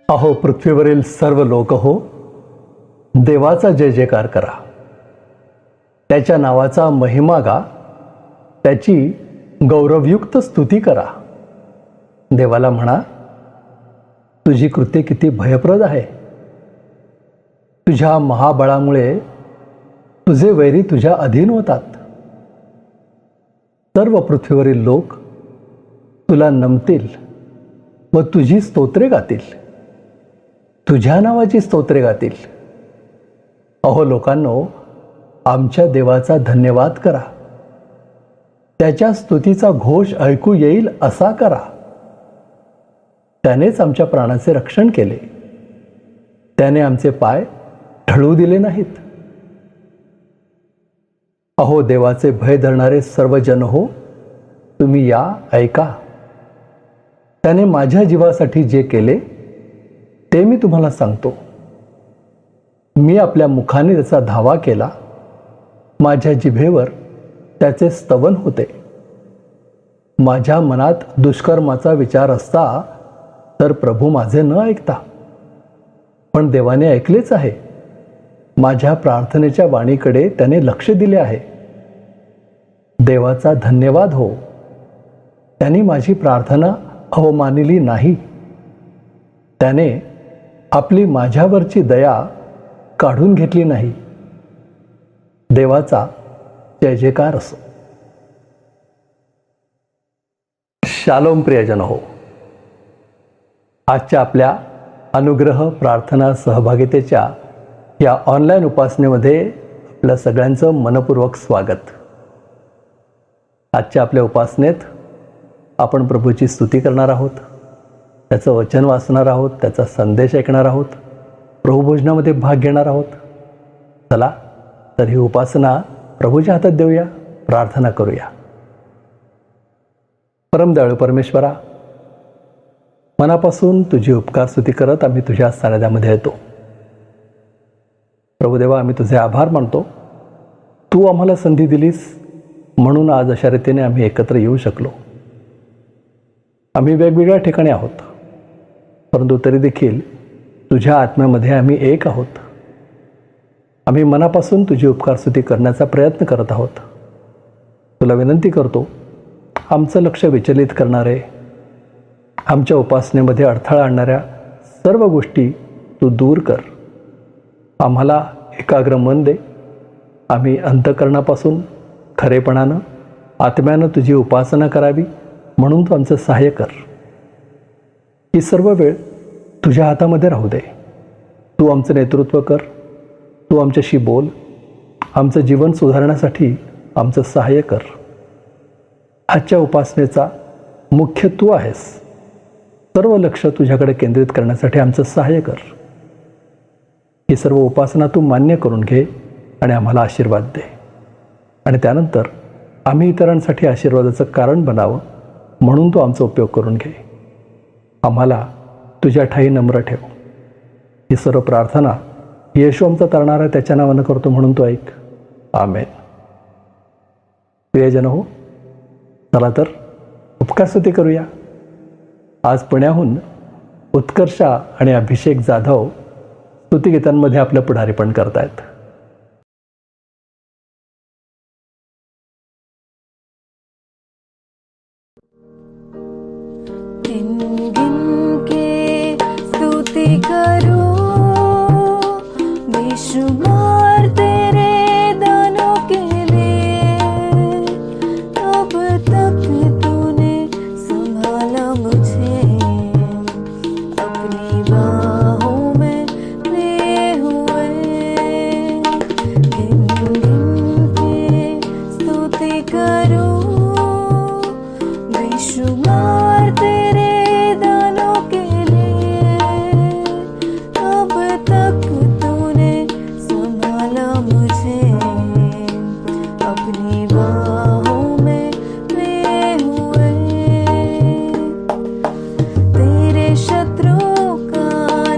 अहो पृथ्वीवरील सर्व लोक हो, देवाचा जय जयकार करा. त्याच्या नावाचा महिमा गा, त्याची गौरवयुक्त स्तुती करा. देवाला म्हणा, तुझी कृत्ये किती भयप्रद आहे. तुझ्या महाबळामुळे तुझे वैरी तुझ्या अधीन होतात. सर्व पृथ्वीवरील लोक तुला नमतील व तुझी स्तोत्रे गातील, तुझ्या नावाची स्तोत्रे गातील. अहो लोकांनो, आमच्या देवाचा धन्यवाद करा. त्याच्या स्तुतीचा घोष ऐकू येईल असा करा. त्यानेच आमच्या प्राणाचे रक्षण केले. त्याने आमचे पाय ढळू दिले नाहीत. अहो देवाचे भय धरणारे सर्व जन हो, तुम्ही या ऐका. त्याने माझ्या जीवासाठी जे केले ते मी तुम्हाला सांगतो. मी आपल्या मुखाने त्याचा धावा केला. माझ्या जिभेवर त्याचे स्तवन होते. माझ्या मनात दुष्कर्माचा विचार असता तर प्रभू माझे न ऐकता, पण देवाने ऐकलेच आहे. माझ्या प्रार्थनेच्या वाणीकडे त्याने लक्ष दिले आहे. देवाचा धन्यवाद हो, त्याने माझी प्रार्थना अवमानिली नाही. त्याने आपली माझ्यावरची दया काढून घेतली नाही. देवाचा जय जयकार असो. शालोम प्रियजन हो, आजच्या आपल्या अनुग्रह प्रार्थना सहभागितेच्या या ऑनलाईन उपासनेमध्ये आपल्या सगळ्यांचं मनपूर्वक स्वागत. आजच्या आपल्या उपासनेत आपण प्रभूची स्तुती करणार आहोत, त्याचं वचन वाचणार आहोत, त्याचा संदेश ऐकणार आहोत, प्रभुभोजनामध्ये भाग घेणार आहोत. चला तर ही उपासना प्रभूच्या हातात देऊया, प्रार्थना करूया. परमदयाळू परमेश्वरा, मनापासून तुझी उपकार स्तुती करत आम्ही तुझ्या सानिध्यामध्ये येतो. प्रभुदेवा, आम्ही तुझे आभार मानतो. तू आम्हाला संधी दिलीस म्हणून आज अशा रीतीने आम्ही एकत्र येऊ शकलो. आम्ही वेगवेगळ्या ठिकाणी आहोत, परंतु तरी देखील तुझ्या आत्म्यामध्ये आम्ही एक आहोत. आम्ही मनापासून तुझी उपकार स्तुती करण्याचा प्रयत्न करत आहोत. तुला विनंती करतो, आमचं लक्ष विचलित करणारे, आमच्या उपासनेमध्ये अडथळा आणणाऱ्या सर्व गोष्टी तू दूर कर. आम्हाला एकाग्र मन दे. आम्ही अंतःकरणापासून खरेपणानं आत्म्यानं तुझी उपासना करावी म्हणून तू आमचं सहाय्य कर. ही सर्व वेळ तुझ्या हातामध्ये राहू दे. तू आमचं नेतृत्व कर. तू आमच्याशी बोल. आमचं जीवन सुधारण्यासाठी आमचं सहाय्य कर. आजच्या उपासनेचा मुख्य तू आहेस. सर्व लक्ष तुझ्याकडे केंद्रित करण्यासाठी आमचं सहाय्य कर. ही सर्व उपासना तू मान्य करून घे आणि आम्हाला आशीर्वाद दे. आणि त्यानंतर आम्ही इतरांसाठी आशीर्वादाचं कारण बनावं म्हणून तू आमचा उपयोग करून घे. आम्हाला तुझ्या ठाई नम्र ठेव. ही सर्व प्रार्थना येशू आमचा तरणारा त्याच्या नावानं करतो म्हणून तू ऐक. आमेन. प्रियजन हो, चला तर उपकारस्तुती करूया. आज पुण्याहून उत्कर्षा आणि अभिषेक जाधव स्तुतिगीतांमध्ये आपलं पुढारीपण करतायत. स्तुति करो बेशुमार तेरे दानों के लिए. अब तक तूने संभाला मुझे, अपनी बाहों में लिए हुए. गिन गिन के स्तुति करो बेशुमार तेरे दानों के लिए. अब तक तूने संभाला मुझे, अपनी बाहों में लिए हुए. तेरे शत्रुओं का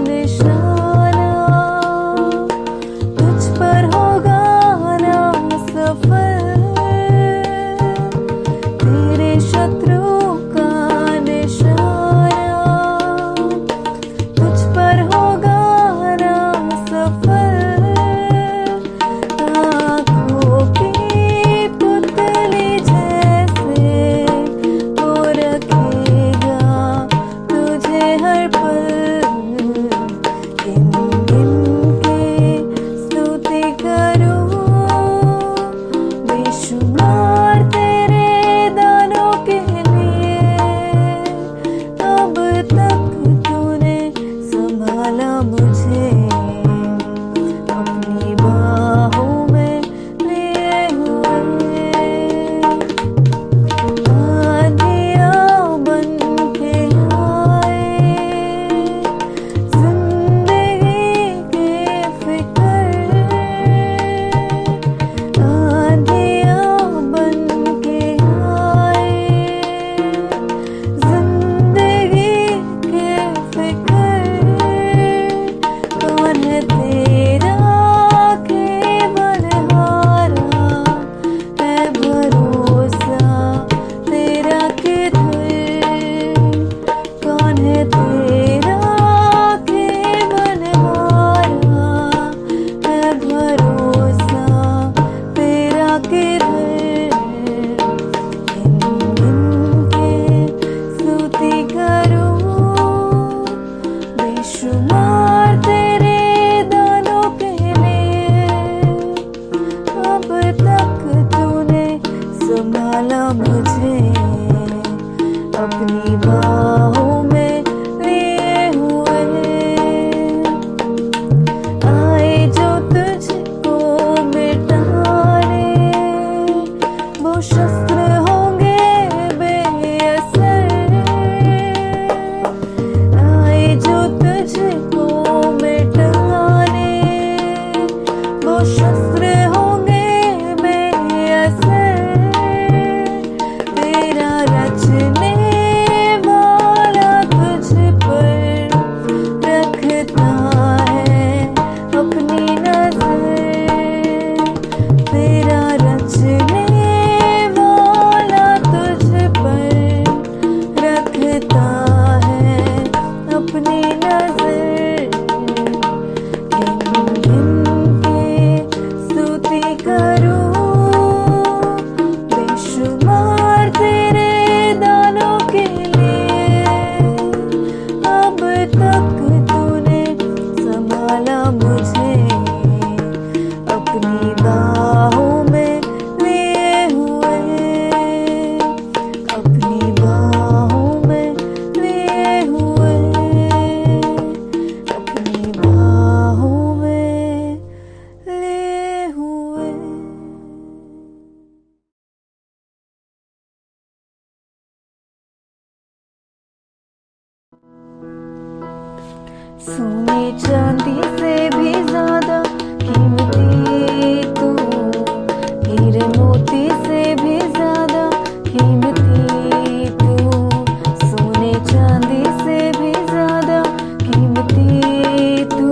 निशाना तुझ पर होगा ना सफल. तेरे शत्रुओं का निशाना तुझ पर भरोसा तेरा किधर गिन गिन के स्तुति करूं बेशुमार तेरे दानों के लिए अब तक तूने संभाला मुझे अपनी बाहों में लिए हुए आए जो तुझको मिटाने वो शस्त्र होंगे बेअसर आए जो तुझको मिटाने वो शस्त्र होंगे बेअसर तेरा रचने वाला तुझ पर रखता है अपनी नजर तेरा रचने वाला तुझ पर रखता है अपनी नजर गिन गिन के स्तुति करूं बेशुमार तेरे दानों के लिए अब तक तूने संभाला मुझे अपनी बाहों में लिए हुए अपनी बाहों में लिए हुए अपनी बाहों में लिए हुए सोने चांदी से भी ज्यादा कीमती तू हीरे मोती से भी ज्यादा कीमती तू सोने चांदी से भी ज्यादा कीमती तू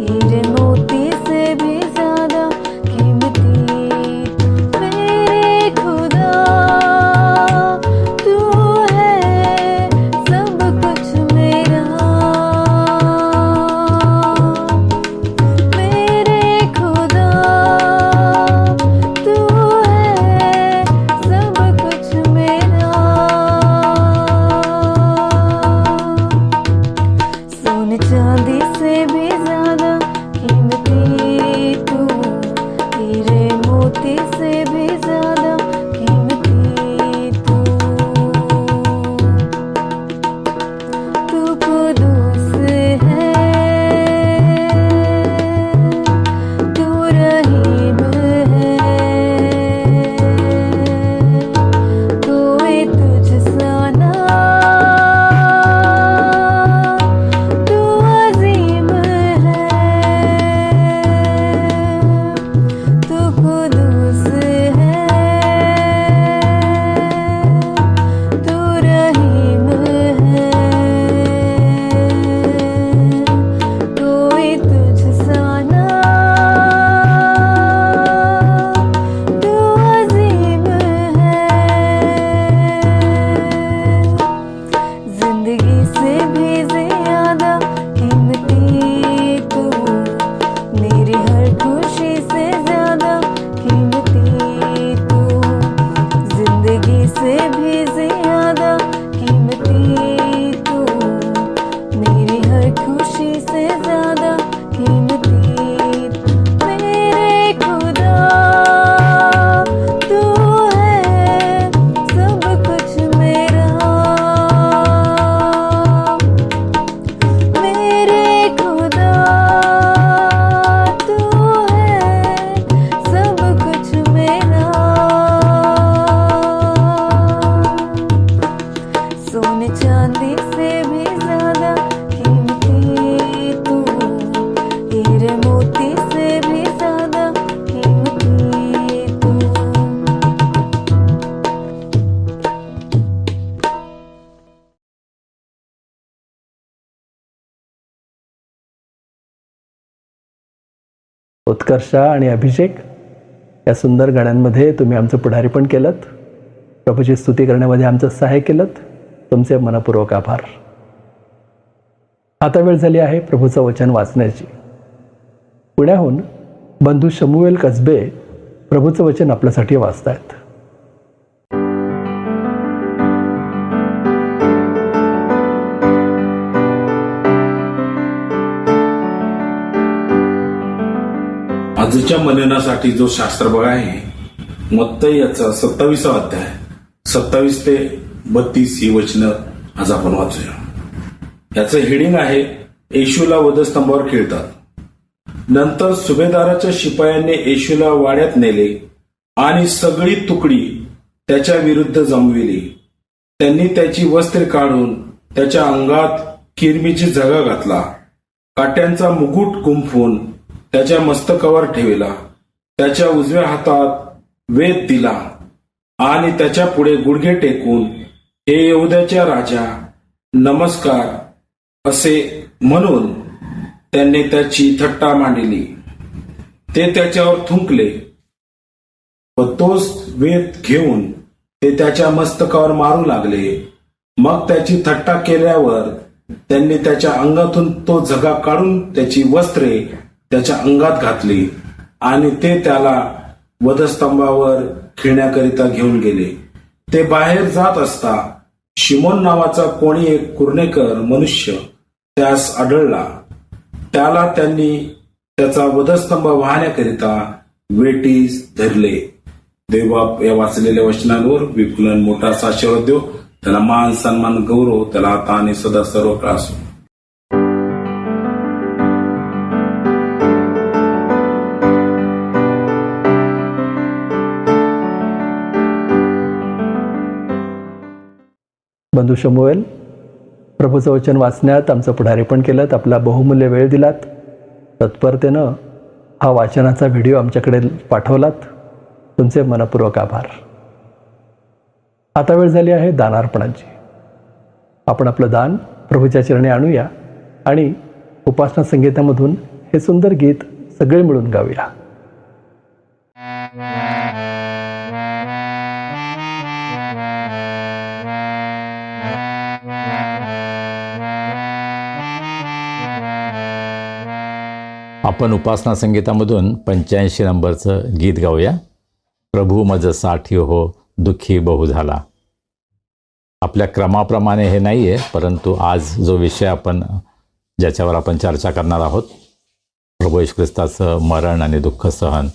हीरे मोती से भी ज्यादा कीमती मेरे खुदा तू है सब कुछ मेरा मेरे खुदा तू है सब कुछ मेरा सोने चांदी से भी ज्यादा कीमती तू हीरे मोती से भी ज्यादा कीमती तू तू कुदूस है तू रहीम है कोई तुझसा ना तू अजीम है तू कुदूस है तू रहीम है कोई तुझसा ना तू अजीम है जिंदगी से भी ज्यादा कीमती तू मेरी हर खुशी से ज्यादा कीमती तू जिंदगी से भी ज्यादा कीमती तू मेरी हर खुशी से ज्यादा कीमती मेरे खुदा तू है सब कुछ मेरा मेरे खुदा तू है सब कुछ मेरा सोने चांदी से भी ज्यादा कीमती तू हीरे मोती से भी ज्यादा कीमती तू उत्कर्षा आणि अभिषेक या सुंदर गाण्यांमध्ये तुम्ही आमचं पुढारीपण केलं प्रभूची स्तुती करण्यामध्ये आमचं सहाय्य केलं तुमचे मनपूर्वक आभार आता वेळ झाली आहे प्रभूचं वचन वाचण्याची पुण्याहून बंधू शमुवेल कसबे प्रभूचं वचन आपल्यासाठी वाचतायत. आजच्या मननासाठी जो शास्त्र भाग आहे मत्तई याचा 27वा अध्याय 27 ते 32 ही वचनं आज आपण वाचूया. याचं हेडिंग आहे येशूला वधस्तंभावर खिळतात. नंतर सुभेदाराच्या शिपायांनी येशूला वाड्यात नेले आणि सगळी तुकडी त्याच्या विरुद्ध जमविली. त्यांनी त्याची वस्त्रे काढून त्याच्या अंगात किरमीची झगा घातला, काट्यांचा मुकुट गुंफून त्याच्या मस्तकावर ठेवला, त्याच्या उजव्या हातात वेद दिला आणि त्याच्या पुढे गुडघे टेकून हे यहूद्याच्या राजा नमस्कार असे म्हणून त्यांनी त्याची थट्टा मांडली. ते त्याच्यावर थुंकले व तोच वेद घेऊन ते त्याच्या मस्तकावर मारू लागले. मग त्याची थट्टा केल्यावर त्यांनी त्याच्या अंगातून तो झगा काढून त्याची वस्त्रे त्याच्या अंगात घातली आणि ते त्याला वधस्तंभावर खिळण्याकरिता घेऊन गेले. ते बाहेर जात असता शिमोन नावाचा कोणी एक कुर्णेकर मनुष्य त्यास आढळला. त्याला त्यांनी त्याचा वधस्तंभ वाहण्याकरिता वेटीस धरले. देवबाप या वाचलेल्या वचनांवर विपुलन मोठा आशीर्वाद देव. त्याला मान सन्मान गौरव त्याला आता आणि सदा सर्व काळ असो. बंधू शमुवेल, प्रभूचं वचन वाचण्यात आमचं पुढारीपण केलं, आपला बहुमूल्य वेळ दिलात, तत्परतेनं हा वाचनाचा व्हिडिओ आमच्याकडे पाठवलात, तुमचे मनपूर्वक आभार. आता वेळ झाली आहे दानार्पणाची. आपण आपलं दान प्रभूच्या चरणी आणूया आणि उपासना संगीतामधून हे सुंदर गीत सगळे मिळून गाऊया. आपण उपासना संगीतामधून 85 नंबरचं गीत गाऊया. प्रभू मज साठी हो दुःखी बहु झाला. आपल्या क्रमाप्रमाणे हे नाही आहे, परंतु आज जो विषय आपण ज्याच्यावर आपण चर्चा करणार आहोत, प्रभू येशू ख्रिस्ताचं मरण आणि दुःख सहन,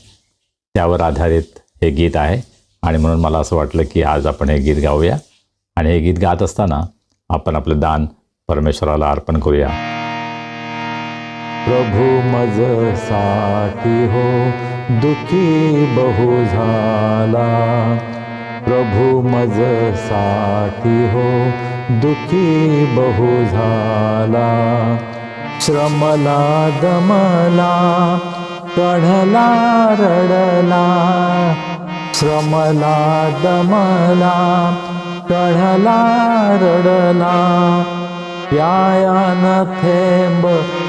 त्यावर आधारित हे गीत आहे. आणि म्हणून मला असं वाटलं की आज आपण हे गीत गाऊया आणि हे गीत गात असताना आपण आपलं दान परमेश्वराला अर्पण करूया. प्रभू मज साठी हो दुःखी बहु झाला. प्रभू मज साठी हो दुःखी बहु झाला. श्रमला दमला कढला रडला. श्रमला दमला कढला रडला. प्यायान थेंब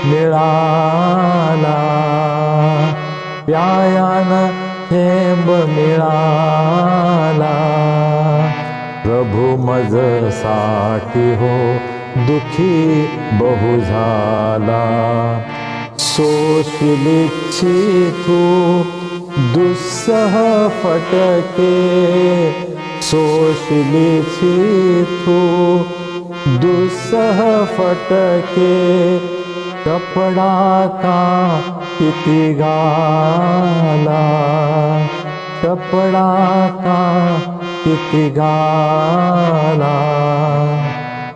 मिळाला. प्यायान थेंब मिळाला. प्रभू मज साठी हो दुःखी बहु झाला. सोशिलिच्छी तू दुस्सह फटके. सोशिलिच्छी तू दुस्सह फटके. कपडा का किती घाला. कपडा का किती घाला.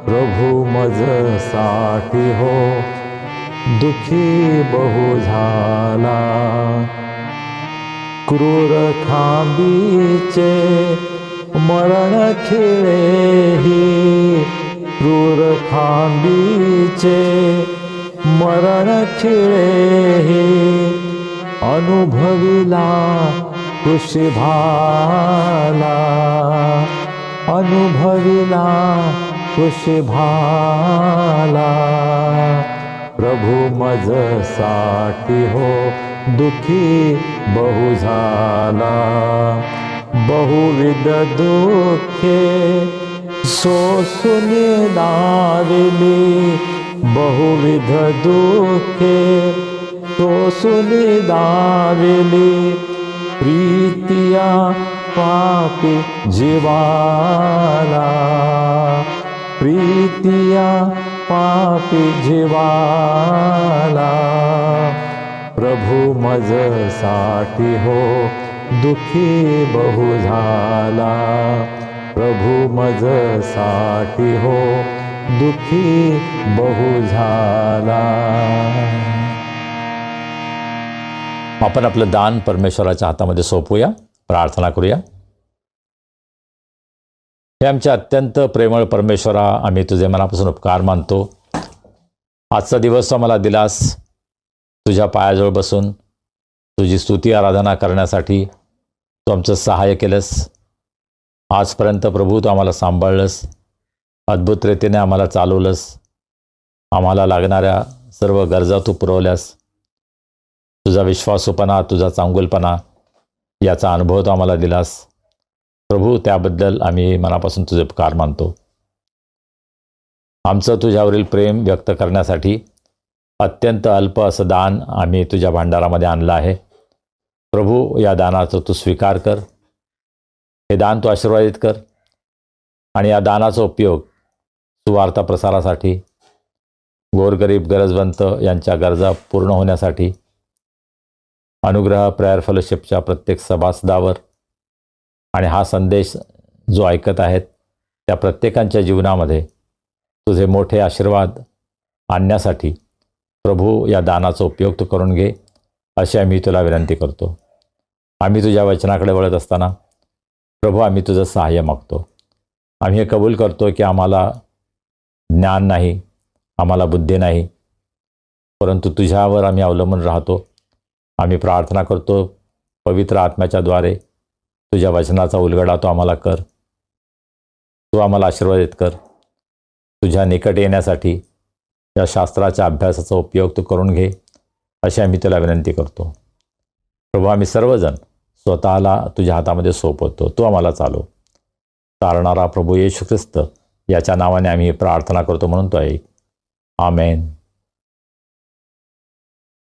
प्रभू मज साठी हो दुःखी बहु झाला. क्रूर खांबीचे मरण खिळेही. क्रूर खांबीचे मरण खिळेही. अनुभविला कुशी भाला. अनुभविला कुशी भाला. प्रभू मज साठी हो दुःखी बहु झाला. बहुविध दुःखे सोसून दाविली. बहुविध दुःखे तो सुली दाविली प्रीतिया पापी जीवाला, प्रीतिया पापी जीवाला, प्रभू मज साठी हो दुखी बहु झाला, प्रभू मज साठी हो दुखी बहु झाला. आपण आपलं दान परमेश्वराच्या हातामध्ये सोपूया, प्रार्थना करूया. हे आमचे अत्यंत प्रेमळ परमेश्वरा, आम्ही तुझे मनापासून उपकार मानतो. आजचा दिवस आम्हाला दिलास, तुझ्या पायाजवळ बसून तुझी स्तुती आराधना करण्यासाठी तू आमचं सहाय्य केलंस. आजपर्यंत प्रभू तू आम्हाला सांभाळलंस, अद्भुत रीतीने आम्हाला चालवलंस, आम्हाला लागणाऱ्या सर्व गरजा तू पुरवल्यास. तुझा विश्वासूपणा, तुझा चांगुलपणा याचा अनुभव तू आम्हाला दिलास. प्रभू, त्याबद्दल आम्ही मनापासून तुझे उपकार मानतो. आमचं तुझ्यावरील प्रेम व्यक्त करण्यासाठी अत्यंत अल्प असं दान आम्ही तुझ्या भांडारामध्ये आणलं आहे. प्रभू, या दानाचा तू स्वीकार कर, हे दान तू आशीर्वादित कर आणि या दानाचा उपयोग सुवार्ता प्रसारासाठी, गोरगरीब गरजवंत यांच्या गरजा पूर्ण होण्यासाठी, अनुग्रह प्रेयर फेलोशिपच्या प्रत्येक सभासदावर आणि हा संदेश जो ऐकत आहेत त्या प्रत्येकांच्या जीवनामध्ये तुझे मोठे आशीर्वाद आणण्यासाठी प्रभू, या दानाचा उपयोग तू करून घे, अशी आम्ही तुला विनंती करतो. आम्ही तुझ्या वचनाकडे वळत असताना प्रभू, आम्ही तुझं सहाय्य मागतो. आम्ही हे कबूल करतो की आम्हाला ज्ञान नाही, आम्हाला बुद्धी नाही, परंतु तुझ्यावर आम्ही अवलंबून राहतो. आम्ही प्रार्थना करतो, पवित्र आत्म्याच्या द्वारे तुझ्या वचनाचा उलगडा तो आम्हाला कर. तू आम्हाला आशीर्वादित कर. तुझ्या निकट येण्यासाठी या शास्त्राच्या अभ्यासाचा उपयोग तू करून घे, अशी आम्ही तुला विनंती करतो. प्रभू, आम्ही सर्वजण स्वतःला तुझ्या हातामध्ये सोपवतो. तू आम्हाला चालव. चालणारा प्रभू येशू ख्रिस्त याच्या नावाने आम्ही प्रार्थना करतो म्हणून तो ऐक. आमेन.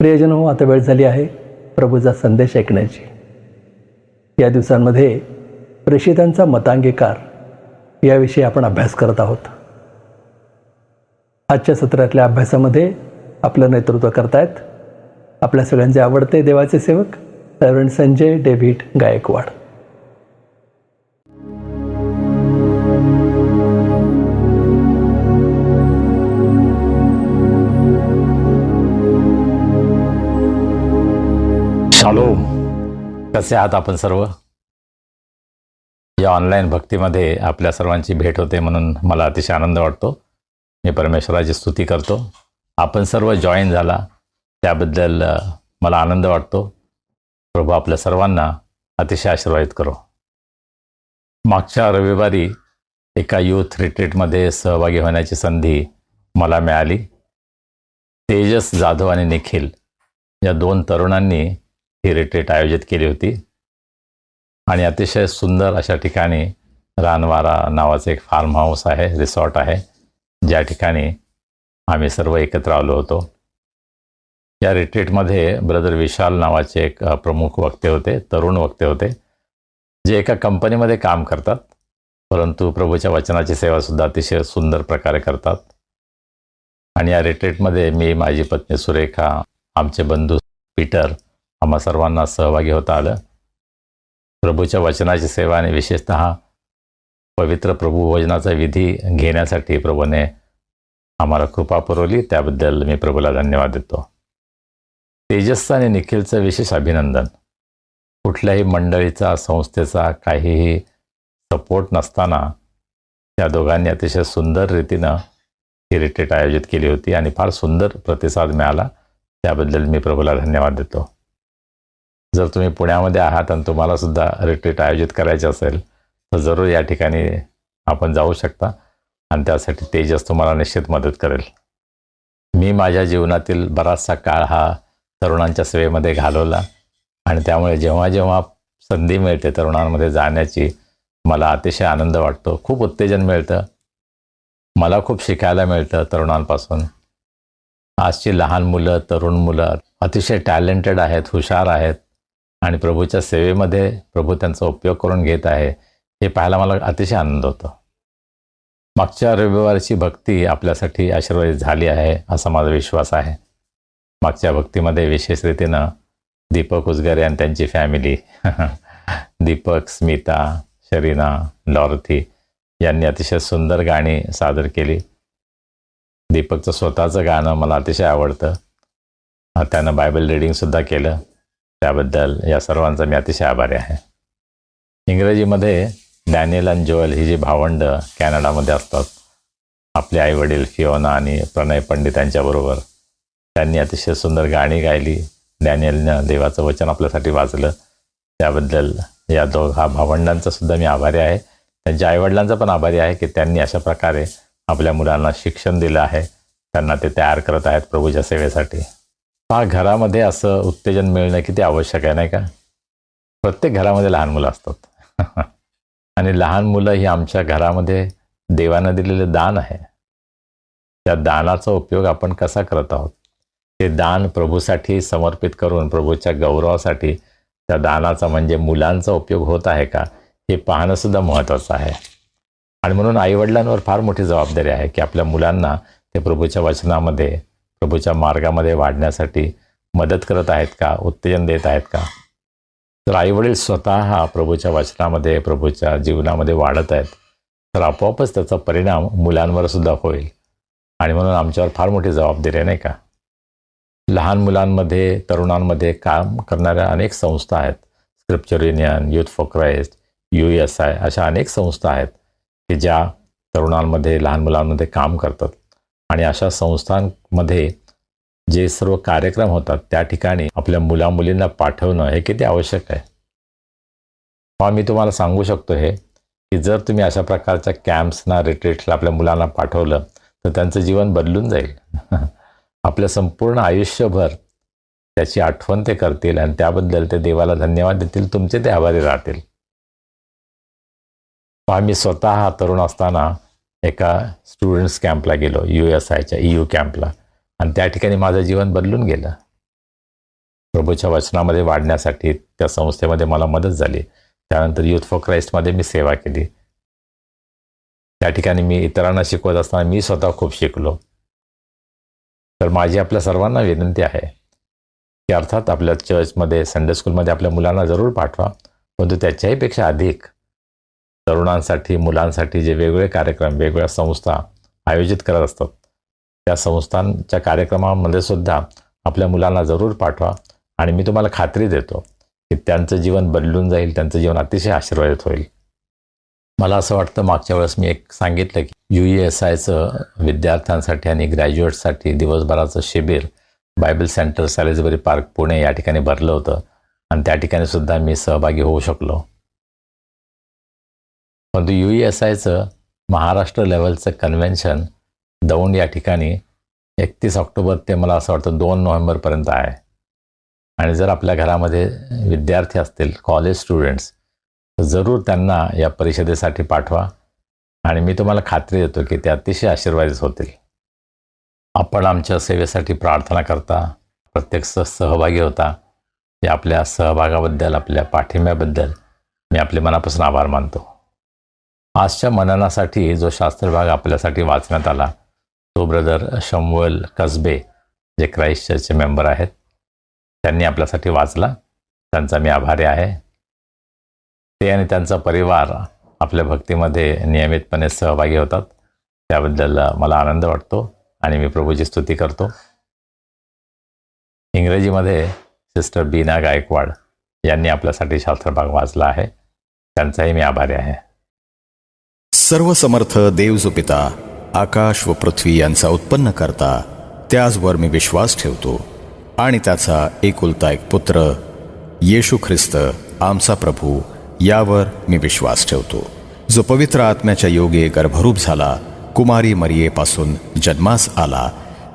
प्रियजनो, आता वेळ झाली आहे प्रभूचा संदेश ऐकण्याची. या दिवसांमध्ये प्रेषितांचा मतांगीकार याविषयी आपण अभ्यास करत आहोत. आजच्या सत्रातल्या अभ्यासामध्ये आपलं नेतृत्व करतायत आपल्या सगळ्यांचे आवडते देवाचे सेवक reverend Sanjay David Gaikwad. Shalom. कसे आहात आपण सर्व? या ऑनलाईन भक्तीमध्ये आपल्या सर्वांची भेट होते म्हणून मला अतिशय आनंद वाटतो. मी परमेश्वराची स्तुती करतो. आपण सर्व जॉईन झाला त्याबद्दल मला आनंद वाटतो. प्रभू आपल्या सर्वांना अतिशय आशीर्वादित करो. मागच्या रविवारी एका यूथ रिट्रीटमध्ये सहभागी होण्याची संधी मला मिळाली. तेजस जाधव आणि निखिल या दोन तरुणांनी ही रिट्रीट आयोजित केली होती आणि अतिशय सुंदर अशा ठिकाणी रानवारा नावाचं एक फार्म हाऊस आहे, रिसॉर्ट आहे, ज्या ठिकाणी आम्ही सर्व एकत्र आलो होतो. या रिट्रीटमध्ये ब्रदर विशाल नावाचे एक प्रमुख वक्ते होते, तरुण वक्ते होते, जे एका कंपनीमध्ये काम करतात परंतु प्रभूच्या वचनाची सेवासुद्धा अतिशय सुंदर प्रकारे करतात. आणि या रिट्रीटमध्ये मी, माझी पत्नी सुरेखा, आमचे बंधू पीटर, आम्हा सर्वांना सहभागी होता आलं. प्रभूच्या वचनाची सेवा आणि विशेषतः पवित्र प्रभू भोजनाचा विधी घेण्यासाठी प्रभूने आम्हाला कृपा पुरवली. त्याबद्दल मी प्रभूला धन्यवाद देतो. तेजस आणि निखिलचं विशेष अभिनंदन. कुठल्याही मंडळीचा, संस्थेचा काहीही सपोर्ट नसताना त्या दोघांनी अतिशय सुंदर रीतीनं ही रिट्रीट आयोजित केली होती आणि फार सुंदर प्रतिसाद मिळाला. त्याबद्दल मी प्रभूला धन्यवाद देतो. जर तुम्ही पुण्यामध्ये आहात आणि तुम्हाला सुद्धा रिट्रीट आयोजित करायचे असेल तर जरूर या ठिकाणी आपण जाऊ शकता आणि त्यासाठी तेजस तुम्हाला निश्चित मदत करेल. मी माझ्या जीवनातील बराचसा काळ हा तरुणांच्या सेवेमध्ये घालवला आणि त्यामुळे जेव्हा जेव्हा संधी मिळते तरुणांमध्ये जाण्याची मला अतिशय आनंद वाटतो. खूप उत्तेजन मिळतं. मला खूप शिकायला मिळतं तरुणांपासून. आजची लहान मुलं, तरुण मुलं अतिशय टॅलेंटेड आहेत, हुशार आहेत आणि प्रभूच्या सेवेमध्ये प्रभू त्यांचा उपयोग करून घेत आहे, हे पाहायला मला अतिशय आनंद होतो. मागच्या रविवारची भक्ती आपल्यासाठी आशीर्वादित झाली आहे असा माझा विश्वास आहे. मागच्या भक्तीमध्ये विशेष रीतीनं दीपक उजगरे आणि त्यांची फॅमिली दीपक, स्मिता, शरीना, डॉर्थी यांनी अतिशय सुंदर गाणी सादर केली. दीपकचं स्वतःचं गाणं मला अतिशय आवडतं. त्यानं बायबल रीडिंगसुद्धा केलं. त्याबद्दल या सर्वांचा मी अतिशय आभारी आहे. इंग्रजीमध्ये डॅनियल आणि जोएल ही जी भावंड कॅनडामध्ये असतात, आपले आईवडील फिओना आणि प्रणय पंडित यांच्याबरोबर त्यांनी अतिशय सुंदर गाणी गायली. डॅनियलनं देवाचं वचन आपल्यासाठी वाचलं. त्याबद्दल या दोघा भावंडांचा सुद्धा मी आभारी आहे. त्यांच्या आईवडिलांचा पण आभारी आहे की त्यांनी अशा प्रकारे आपल्या मुलांना शिक्षण दिलं आहे. त्यांना ते तयार करत आहेत प्रभूच्या सेवेसाठी. घरामध्ये असं उत्तेजन मिळणं किती आवश्यक आहे, नाही का? प्रत्येक घरामध्ये लहान मुलं असतात आणि लहान मुलं ही आमच्या घरामध्ये देवानं दिलेलं दान आहे. त्या दानाचा उपयोग आपण कसा करत आहोत? ते दान प्रभूसाठी समर्पित करून प्रभूच्या गौरवासाठी त्या दानाचा म्हणजे मुलांचा उपयोग होत आहे का, हे पाहणं सुद्धा महत्त्वाचं आहे. आणि म्हणून आईवडिलांवर फार मोठी जबाबदारी आहे की आपल्या मुलांना ते प्रभूच्या वचनामध्ये, प्रभूच्या मार्गामध्ये वाढण्यासाठी मदत करत आहेत का, उत्तेजन देत आहेत का? तर आईवडील स्वतः प्रभूच्या वचनामध्ये, प्रभूच्या जीवनामध्ये वाढत आहेत, तर आपोआपच त्याचा परिणाम मुलांवर सुद्धा होईल. आणि म्हणून आमच्यावर फार मोठी जबाबदारी आहे, नाही का? लहान मुलांमध्ये, तरुणांमध्ये काम करणाऱ्या अनेक संस्था आहेत. Scripture union, youth for Christ, USI अशा अनेक संस्था आहेत की ज्या तरुणांमध्ये, लहान मुलांमध्ये काम करतात. आणि अशा संस्थांमध्ये जे सर्व कार्यक्रम होतात त्या ठिकाणी आपल्या मुलामुलींना पाठवणं हे किती आवश्यक आहे. मी तुम्हाला सांगू शकतो हे की जर तुम्ही अशा प्रकारच्या कॅम्प्सना, रिट्रीट्सला आपल्या मुलांना पाठवलं तर त्यांचं जीवन बदलून जाईल. आपलं संपूर्ण आयुष्यभर त्याची आठवण ते करतील आणि त्याबद्दल ते देवाला धन्यवाद देतील, तुमचे ते आभारी राहतील. मी स्वतः तरुण असताना एका स्टुडंट्स कॅम्पला गेलो, USIच्या EU कॅम्पला, आणि त्या ठिकाणी माझं जीवन बदलून गेलं. प्रभूच्या वचनामध्ये वाढण्यासाठी त्या संस्थेमध्ये मला मदत झाली. त्यानंतर यूथ फॉर क्राइस्टमध्ये मी सेवा केली. त्या ठिकाणी मी इतरांना शिकवत असताना मी स्वतः खूप शिकलो. तर माझी आपल्या सर्वांना विनंती आहे की अर्थात आपल्या चर्चमध्ये, संडे स्कूलमध्ये आपल्या मुलांना जरूर पाठवा, परंतु त्याच्याहीपेक्षा अधिक तरुणांसाठी, मुलांसाठी जे वेगवेगळे कार्यक्रम, वेगवेगळ्या संस्था आयोजित करत असतात, त्या संस्थांच्या कार्यक्रमामध्ये सुद्धा आपल्या मुलांना जरूर पाठवा. आणि मी तुम्हाला खात्री देतो की त्यांचं जीवन बदलून जाईल, त्यांचं जीवन अतिशय आशीर्वादित होईल. मला असं वाटतं मागच्या वेळेस मी एक सांगितलं की USIचं विद्यार्थ्यांसाठी आणि ग्रॅज्युएट्ससाठी दिवसभराचं शिबिर Bible centre, Salisbury park, Pune या ठिकाणी भरलं होतं आणि त्या ठिकाणी सुद्धा मी सहभागी होऊ शकलो. परंतु USIचं महाराष्ट्र लेवलचं कन्व्हेन्शन दौंड या ठिकाणी 31 ऑक्टोबर ते मला असं वाटतं 2 नोव्हेंबरपर्यंत आहे. आणि जर आपल्या घरामध्ये विद्यार्थी असतील, कॉलेज स्टुडंट्स, तर जरूर त्यांना या परिषदेसाठी पाठवा आणि मी तुम्हाला खात्री देतो की ते अतिशय आशीर्वादित होतील. आपण आमच्या सेवेसाठी प्रार्थना करता, प्रत्यक्ष सहभागी होता, या आपल्या सहभागाबद्दल, आपल्या पाठिंब्याबद्दल मी आपले मनापासून आभार मानतो. आजच्या मननासाठी जो शास्त्रभाग आपल्यासाठी वाचण्यात आला तो ब्रदर शम्युएल कसबे, जे क्राइस्ट चर्चचे मेंबर आहेत, त्यांनी आपल्यासाठी वाचला. त्यांचा मी आभारी आहे. ते आणि त्यांचा परिवार आपल्या भक्तीमध्ये नियमितपणे सहभागी होतात, त्याबद्दल मला आनंद वाटतो आणि मी प्रभूची स्तुती करतो. इंग्रजीमध्ये सिस्टर बीना गायकवाड यांनी आपल्यासाठी शास्त्रभाग वाचला आहे, त्यांचाही मी आभारी आहे. सर्वसमर्थ देव जो पिता, आकाश व पृथ्वी यांचा उत्पन्न करता, त्याचवर मी विश्वास ठेवतो आणि त्याचा एकुलता एक पुत्र येशू ख्रिस्त आमचा प्रभू, यावर मी विश्वास ठेवतो, जो पवित्र आत्म्याच्या योगे गर्भरूप झाला, कुमारी मरियेपासून जन्मास आला,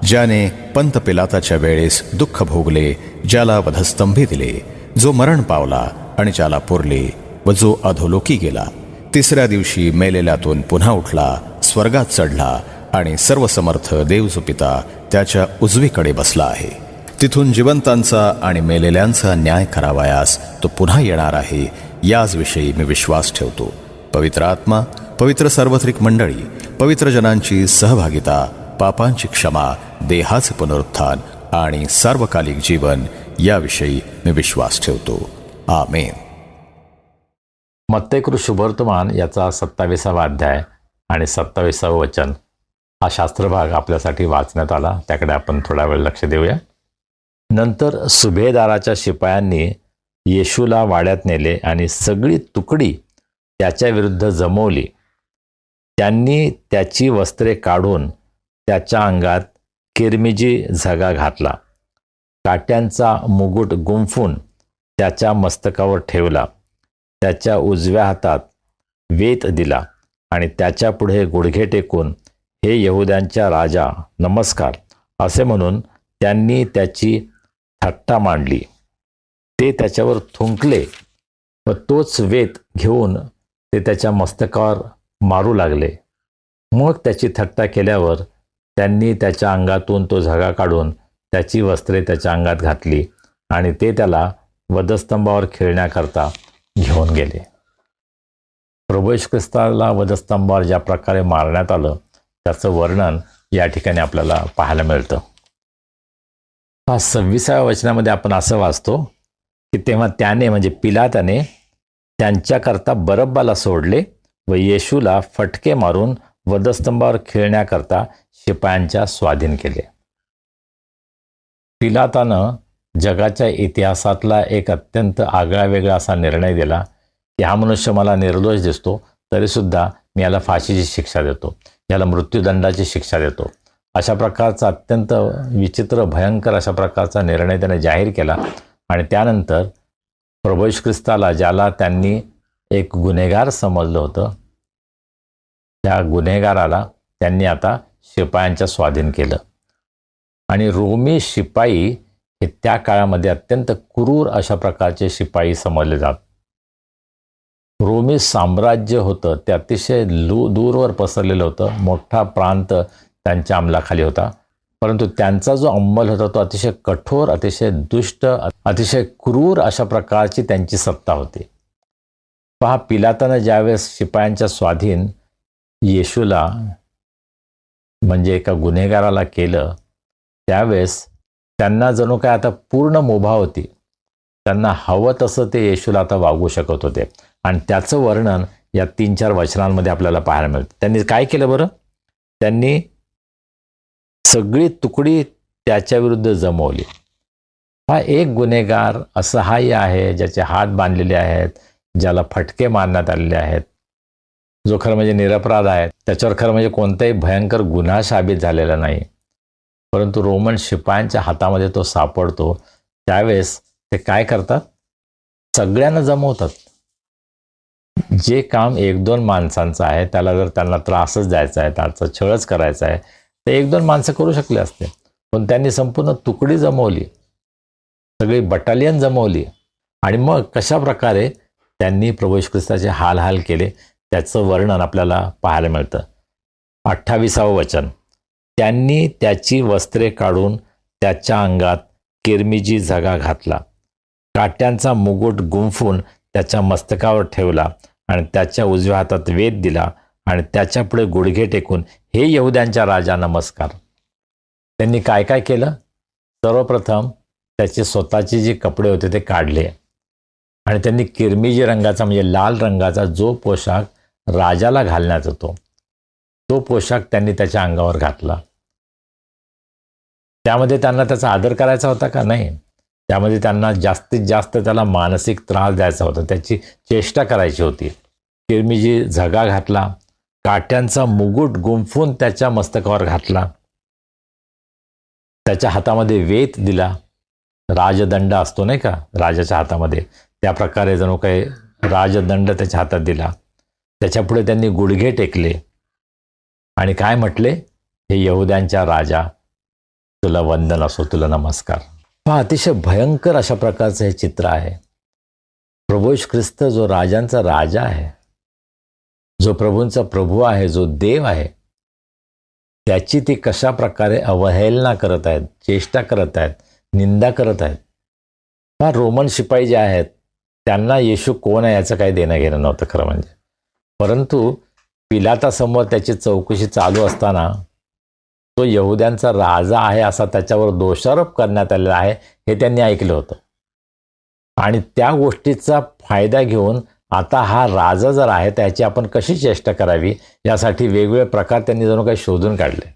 ज्याने पंत पिलाताच्या वेळेस दुःख भोगले, ज्याला वधस्तंभी दिले, जो मरण पावला आणि ज्याला पुरले व जो अधोलोकी गेला, तिसऱ्या दिवशी मेलेल्यातून पुन्हा उठला, स्वर्गात चढला आणि सर्वसमर्थ देव जो पिता त्याच्या उजवीकडे बसला आहे. तिथून जिवंतांचा आणि मेलेल्यांचा न्याय करावयास तो पुन्हा येणार आहे, याचविषयी मी विश्वास ठेवतो. पवित्र आत्मा, पवित्र सार्वत्रिक मंडळी, पवित्र जनांची सहभागिता, पापांची क्षमा, देहाचे पुनरुत्थान आणि सार्वकालिक जीवन याविषयी मी विश्वास ठेवतो. आमेन. मत्तेकृत शुभवर्तमान याचा 27वा अध्याय आणि 27वे वचन हा शास्त्रभाग आपल्यासाठी वाचण्यात आला. त्याकडे आपण थोडा वेळ लक्ष देऊया. नंतर सुभेदाराच्या शिपायांनी येशूला वाड्यात नेले आणि सगळी तुकडी त्याच्या विरुद्ध जमवली. त्यांनी त्याची वस्त्रे काढून त्याच्या अंगात किरमिजी झगा घातला, काट्यांचा मुकुट गुंफून त्याच्या मस्तकावर ठेवला, त्याच्या उजव्या हातात वेत दिला आणि त्याच्या पुढे गुडघे टेकून, हे यहुद्यांच्या राजा, नमस्कार असे म्हणून त्यांनी त्याची थट्टा मांडली. ते त्याच्यावर थुंकले व तोच वेत घेऊन ते त्याच्या मस्तकावर मारू लागले. मग त्याची थट्टा केल्यावर त्यांनी त्याच्या अंगातून तो झगा काढून त्याची वस्त्रे त्याच्या अंगात घातली आणि ते त्याला वधस्तंभावर खेळण्याकरता घेऊन गेले. प्रभू येशू ख्रिस्ताला वधस्तंभावर ज्या प्रकारे मारण्यात आलं त्याचं वर्णन या ठिकाणी आपल्याला पाहायला मिळतं. 26व्या वचनामध्ये आपण असं वाचतो की तेव्हा त्याने म्हणजे पिलाताने त्यांच्याकरता बरब्बाला सोडले व येशूला फटके मारून वधस्तंभावर खेळण्याकरता शिपायांच्या स्वाधीन केले. पिलातानं जगाच्या इतिहासातला एक अत्यंत आगळावेगळा असा निर्णय दिला की हा मनुष्य मला निर्दोष दिसतो तरीसुद्धा मी याला फाशीची शिक्षा देतो, याला मृत्यूदंडाची शिक्षा देतो. अशा प्रकारचा अत्यंत विचित्र भयंकर अशा प्रकारचा निर्णय त्याने जाहीर केला. आणि त्यानंतर प्रभू येशू ख्रिस्ताला, ज्याला त्यांनी एक गुन्हेगार समजलं होतं, त्या गुन्हेगाराला त्यांनी आता शिपायांच्या स्वाधीन केलं. आणि रोमी शिपाई हे त्या काळामध्ये अत्यंत क्रूर अशा प्रकारचे शिपाई समजले जात. रोमी साम्राज्य होतं ते अतिशय दूरवर पसरलेलं होतं. मोठा प्रांत त्यांच्या अंमलाखाली होता, परंतु त्यांचा जो अंमल होता तो अतिशय कठोर, अतिशय दुष्ट, अतिशय क्रूर अशा प्रकारची त्यांची सत्ता होती. पहा, पिलातानं ज्यावेळेस शिपायांच्या स्वाधीन येशूला म्हणजे एका गुन्हेगाराला केलं त्यावेळेस त्यांना जणू काय आता पूर्ण मुभा होती. त्यांना हवं तसं ते येशूला आता वागू शकत होते. आणि त्याचं वर्णन या 3-4 वचनांमध्ये आपल्याला पाहायला मिळतं. त्यांनी काय केलं बरं? त्यांनी सगळी तुकडी त्याच्या विरुद्ध जमवली. हा एक गुन्हेगार असहाय्य आहे, ज्याचे हात बांधलेले आहेत, ज्याला फटके मारण्यात आलेले आहेत, जो खरं म्हणजे निरपराध आहे, त्याच्यावर खरं म्हणजे कोणताही भयंकर गुन्हा साबित झालेला नाही, परंतु रोमन शिपायांच्या हातामध्ये तो सापडतो. त्यावेळेस ते काय करतात? सगळ्यांना जमवतात. जे काम 1-2 माणसांचं आहे त्याला जर त्यांना त्रासच द्यायचा आहे, त्याचा छळच करायचा आहे, तर 1-2 माणसं करू शकले असते. पण त्यांनी संपूर्ण तुकडी जमवली, सगळी बटालियन जमवली. आणि मग कशा प्रकारे त्यांनी प्रभू येशू ख्रिस्ताचे हाल केले त्याचं वर्णन आपल्याला पाहायला मिळतं. 28वं वचन, त्यांनी त्याची वस्त्रे काढून त्याच्या अंगात किरमिजी झगा घातला, काट्यांचा मुकुट गुंफून त्याच्या मस्तकावर ठेवला आणि त्याच्या उजव्या हातात वेत दिला आणि त्याच्या पुढे गुडघे टेकून, हे यहुद्यांच्या राजा, नमस्कार. त्यांनी काय काय केलं? सर्वप्रथम त्याचे स्वतःचे जे कपडे होते ते काढले आणि त्यांनी किरमिजी रंगाचा म्हणजे लाल रंगाचा जो पोशाख राजाला घालण्यात येतो तो पोशाख त्यांनी त्याच्या अंगावर घातला. त्यामध्ये त्यांना त्याचा आदर करायचा होता का? नाही. त्यामध्ये त्यांना जास्तीत जास्त त्याला मानसिक त्रास द्यायचा होता, त्याची चेष्टा करायची होती. किरमिजी झगा घातला, काट्यांचा मुकुट गुंफून त्याच्या मस्तकावर घातला, त्याच्या हातामध्ये वेत दिला. राजदंड असतो नाही का राजाच्या हातामध्ये, त्या प्रकारे जणू काही राजदंड त्याच्या हातात दिला. त्याच्यापुढे त्यांनी गुडघे टेकले आणि काय म्हटले? हे यहुद्यांच्या राजा, तुला वंदन असो, तुला नमस्कार. हा अतिशय भयंकर अशा प्रकारचं हे चित्र आहे. प्रभू येशू ख्रिस्त जो राजांचा राजा आहे, जो प्रभूंचा प्रभू आहे, जो देव आहे, त्याची ते कशा प्रकारे अवहेलना करत आहेत, चेष्टा करत आहेत, निंदा करत आहेत. हा रोमन शिपाई जे आहेत त्यांना येशू कोण आहे याचं काही देणं घेणं नव्हतं खरं म्हणजे. परंतु पिलातासमोर त्याची चौकशी चालू असताना तो यहुद्यांचा राजा आहे असा त्याच्यावर दोषारोप करण्यात आलेला आहे हे त्यांनी ऐकलं होतं. आणि त्या गोष्टीचा फायदा घेऊन आता हा राजा जर आहे त्याची आपण कशी चेष्टा करावी यासाठी वेगवेगळे प्रकार त्यांनी जणू काही शोधून काढले.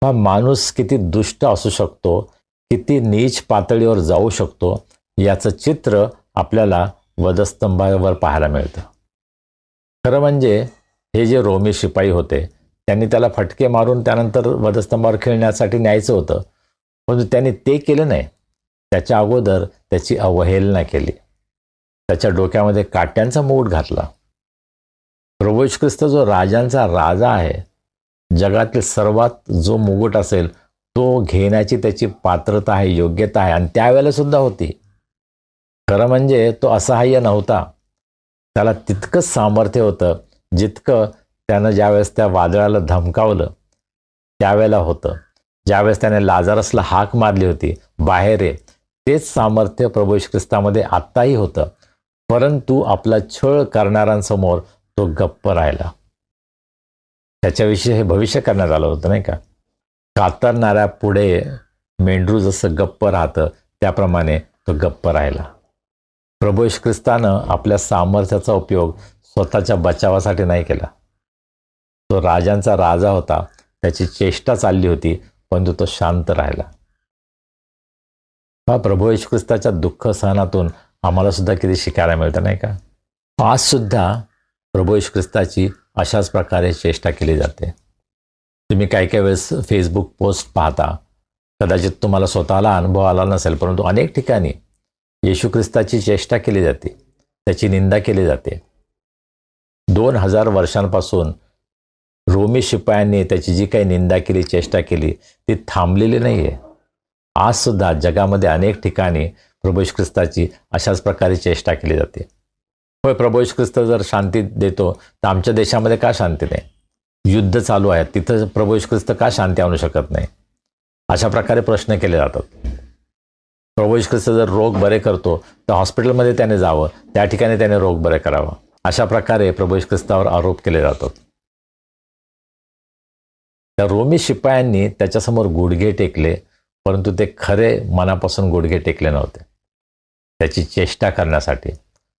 हा माणूस किती दुष्ट असू शकतो, किती नीच पातळीवर जाऊ शकतो याचं चित्र आपल्याला वधस्तंभावर पाहायला मिळतं. खरं म्हणजे हे जे रोमी शिपाई होते त्यांनी त्याला फटके मारून त्यानंतर वधस्तंभावर खेळण्यासाठी न्यायचं होतं, परंतु त्यांनी ते केलं नाही. त्याच्या अगोदर त्याची अवहेलना केली, त्याच्या डोक्यामध्ये काट्यांचा मुकुट घातला. प्रभू येशू ख्रिस्त जो राजांचा राजा आहे, जगातील सर्वात जो मुकुट असेल तो घेण्याची त्याची पात्रता आहे, योग्यता आहे आणि त्यावेळेला सुद्धा होती. खरं म्हणजे तो असहाय्य नव्हता, त्याला तितकंच सामर्थ्य होतं जितकं त्यानं ज्यावेळेस त्या वादळाला धमकावलं त्यावेळेला होतं. ज्यावेळेस त्याने लाजारसला हाक मारली होती बाहेर ये, तेच सामर्थ्य प्रभू येशू ख्रिस्तामध्ये आत्ताही होतं. परंतु आपला छळ करणाऱ्यांसमोर तो गप्प राहिला. त्याच्याविषयी हे भविष्य करण्यात आलं होतं नाही का. कातरणाऱ्या पुढे मेंढरू जसं गप्प राहतं त्याप्रमाणे तो गप्प राहिला. प्रभू येशू ख्रिस्तानं आपल्या सामर्थ्याचा उपयोग स्वतःच्या बचावासाठी नाही केला. तो राजांचा राजा होता, त्याची चेष्टा चालली होती, परंतु तो शांत राहिला. हा प्रभू येशू ख्रिस्ताच्या दुःख सहनातून आम्हाला सुद्धा किती शिकायला मिळतं नाही का. आज सुद्धा प्रभू येशू ख्रिस्ताची अशाच प्रकारे चेष्टा केली जाते. तुम्ही काही काही वेळेस फेसबुक पोस्ट पाहता, कदाचित तुम्हाला स्वतःला अनुभव आला नसेल, परंतु अनेक ठिकाणी येशू ख्रिस्ताची चेष्टा केली जाते, त्याची निंदा केली जाते. 2000 वर्षांपासून रोमी शिपायांनी त्याची जी काही निंदा केली, चेष्टा केली ती थांबलेली नाही आहे. आज सुद्धा जगामध्ये अनेक ठिकाणी प्रभू येशू ख्रिस्ताची अशाच प्रकारे चेष्टा केली जाते. होय, प्रभू येशू ख्रिस्त जर शांती देतो तर आमच्या देशामध्ये का शांती नाही? युद्ध चालू आहे, तिथं प्रभू येशू ख्रिस्त का शांती आणू शकत नाही? अशा प्रकारे प्रश्न केले जातात. प्रभू येशू ख्रिस्त जर रोग बरे करतो तर हॉस्पिटलमध्ये त्याने जावं, त्या ठिकाणी त्याने रोग बरे करावा. अशा प्रकारे प्रभू येशू ख्रिस्तावर आरोप केले जातात. त्या रोमी शिपायांनी त्याच्यासमोर गुडघे टेकले, परंतु ते खरे मनापासून गुडघे टेकले नव्हते, त्याची चेष्टा करण्यासाठी.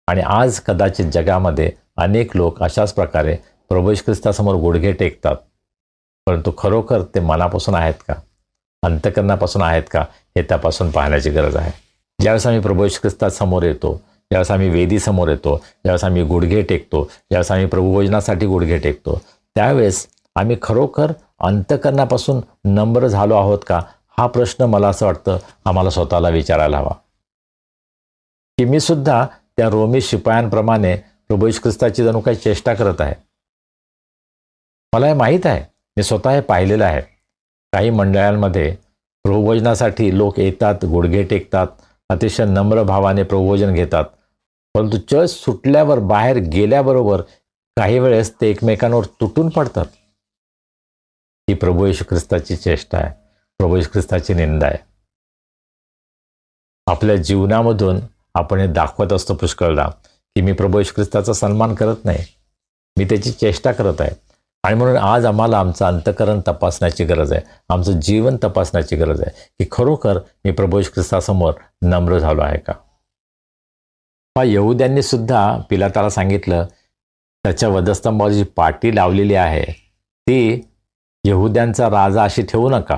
आणि आज कदाचित जगामध्ये अनेक लोक अशाच प्रकारे प्रभू येशू ख्रिस्तासमोर गुडघे टेकतात, परंतु खरोखर ते मनापासून आहेत का, अंतःकरणापासून आहेत का हे तपासून पाहण्याची गरज आहे. ज्यावेळेस आम्ही प्रभू येशू ख्रिस्तासमोर येतो, ज्यावेळेस आम्ही वेदीसमोर येतो, ज्यावेळेस आम्ही गुडघे टेकतो, ज्यावेळेस आम्ही प्रभुभोजनासाठी गुडघे टेकतो, त्यावेळेस आम्ही खरोखर अंतःकरणापासून नम्र झालो आहोत का हा प्रश्न मला असं वाटतं आम्हाला स्वतःला विचारायला हवा. की मी सुद्धा त्या रोमी शिपायांप्रमाणे प्रभू येशू ख्रिस्ताची जणू काही चेष्टा करत आहे? मला हे माहीत आहे, मी स्वतः हे पाहिलेलं आहे. काही मंडळांमध्ये प्रभुभोजनासाठी लोक येतात, गुडघे टेकतात, अतिशय नम्र भावाने प्रभुभोजन घेतात, परंतु चर्च सुटल्यावर बाहेर गेल्याबरोबर काही वेळेस ते एकमेकांवर तुटून पडतात. ही प्रभू येशू ख्रिस्ताची चेष्टा आहे, प्रभू येशू ख्रिस्ताची निंदा आहे. आपल्या जीवनामधून आपण हे दाखवत असतो पुष्कळदा की मी प्रभू येशू ख्रिस्ताचा सन्मान करत नाही, मी त्याची चेष्टा करत आहे. आणि म्हणून आज आम्हाला आमचं अंतःकरण तपासण्याची गरज आहे, आमचं जीवन तपासण्याची गरज आहे की खरोखर मी प्रभू येशू ख्रिस्तासमोर नम्र झालो आहे का. यहुद्यांनी सुद्धा पिलाताला सांगितलं, त्याच्या वधस्तंभावर जी पाटी लावलेली आहे ती यहुद्यांचा राजा अशी ठेवू नका.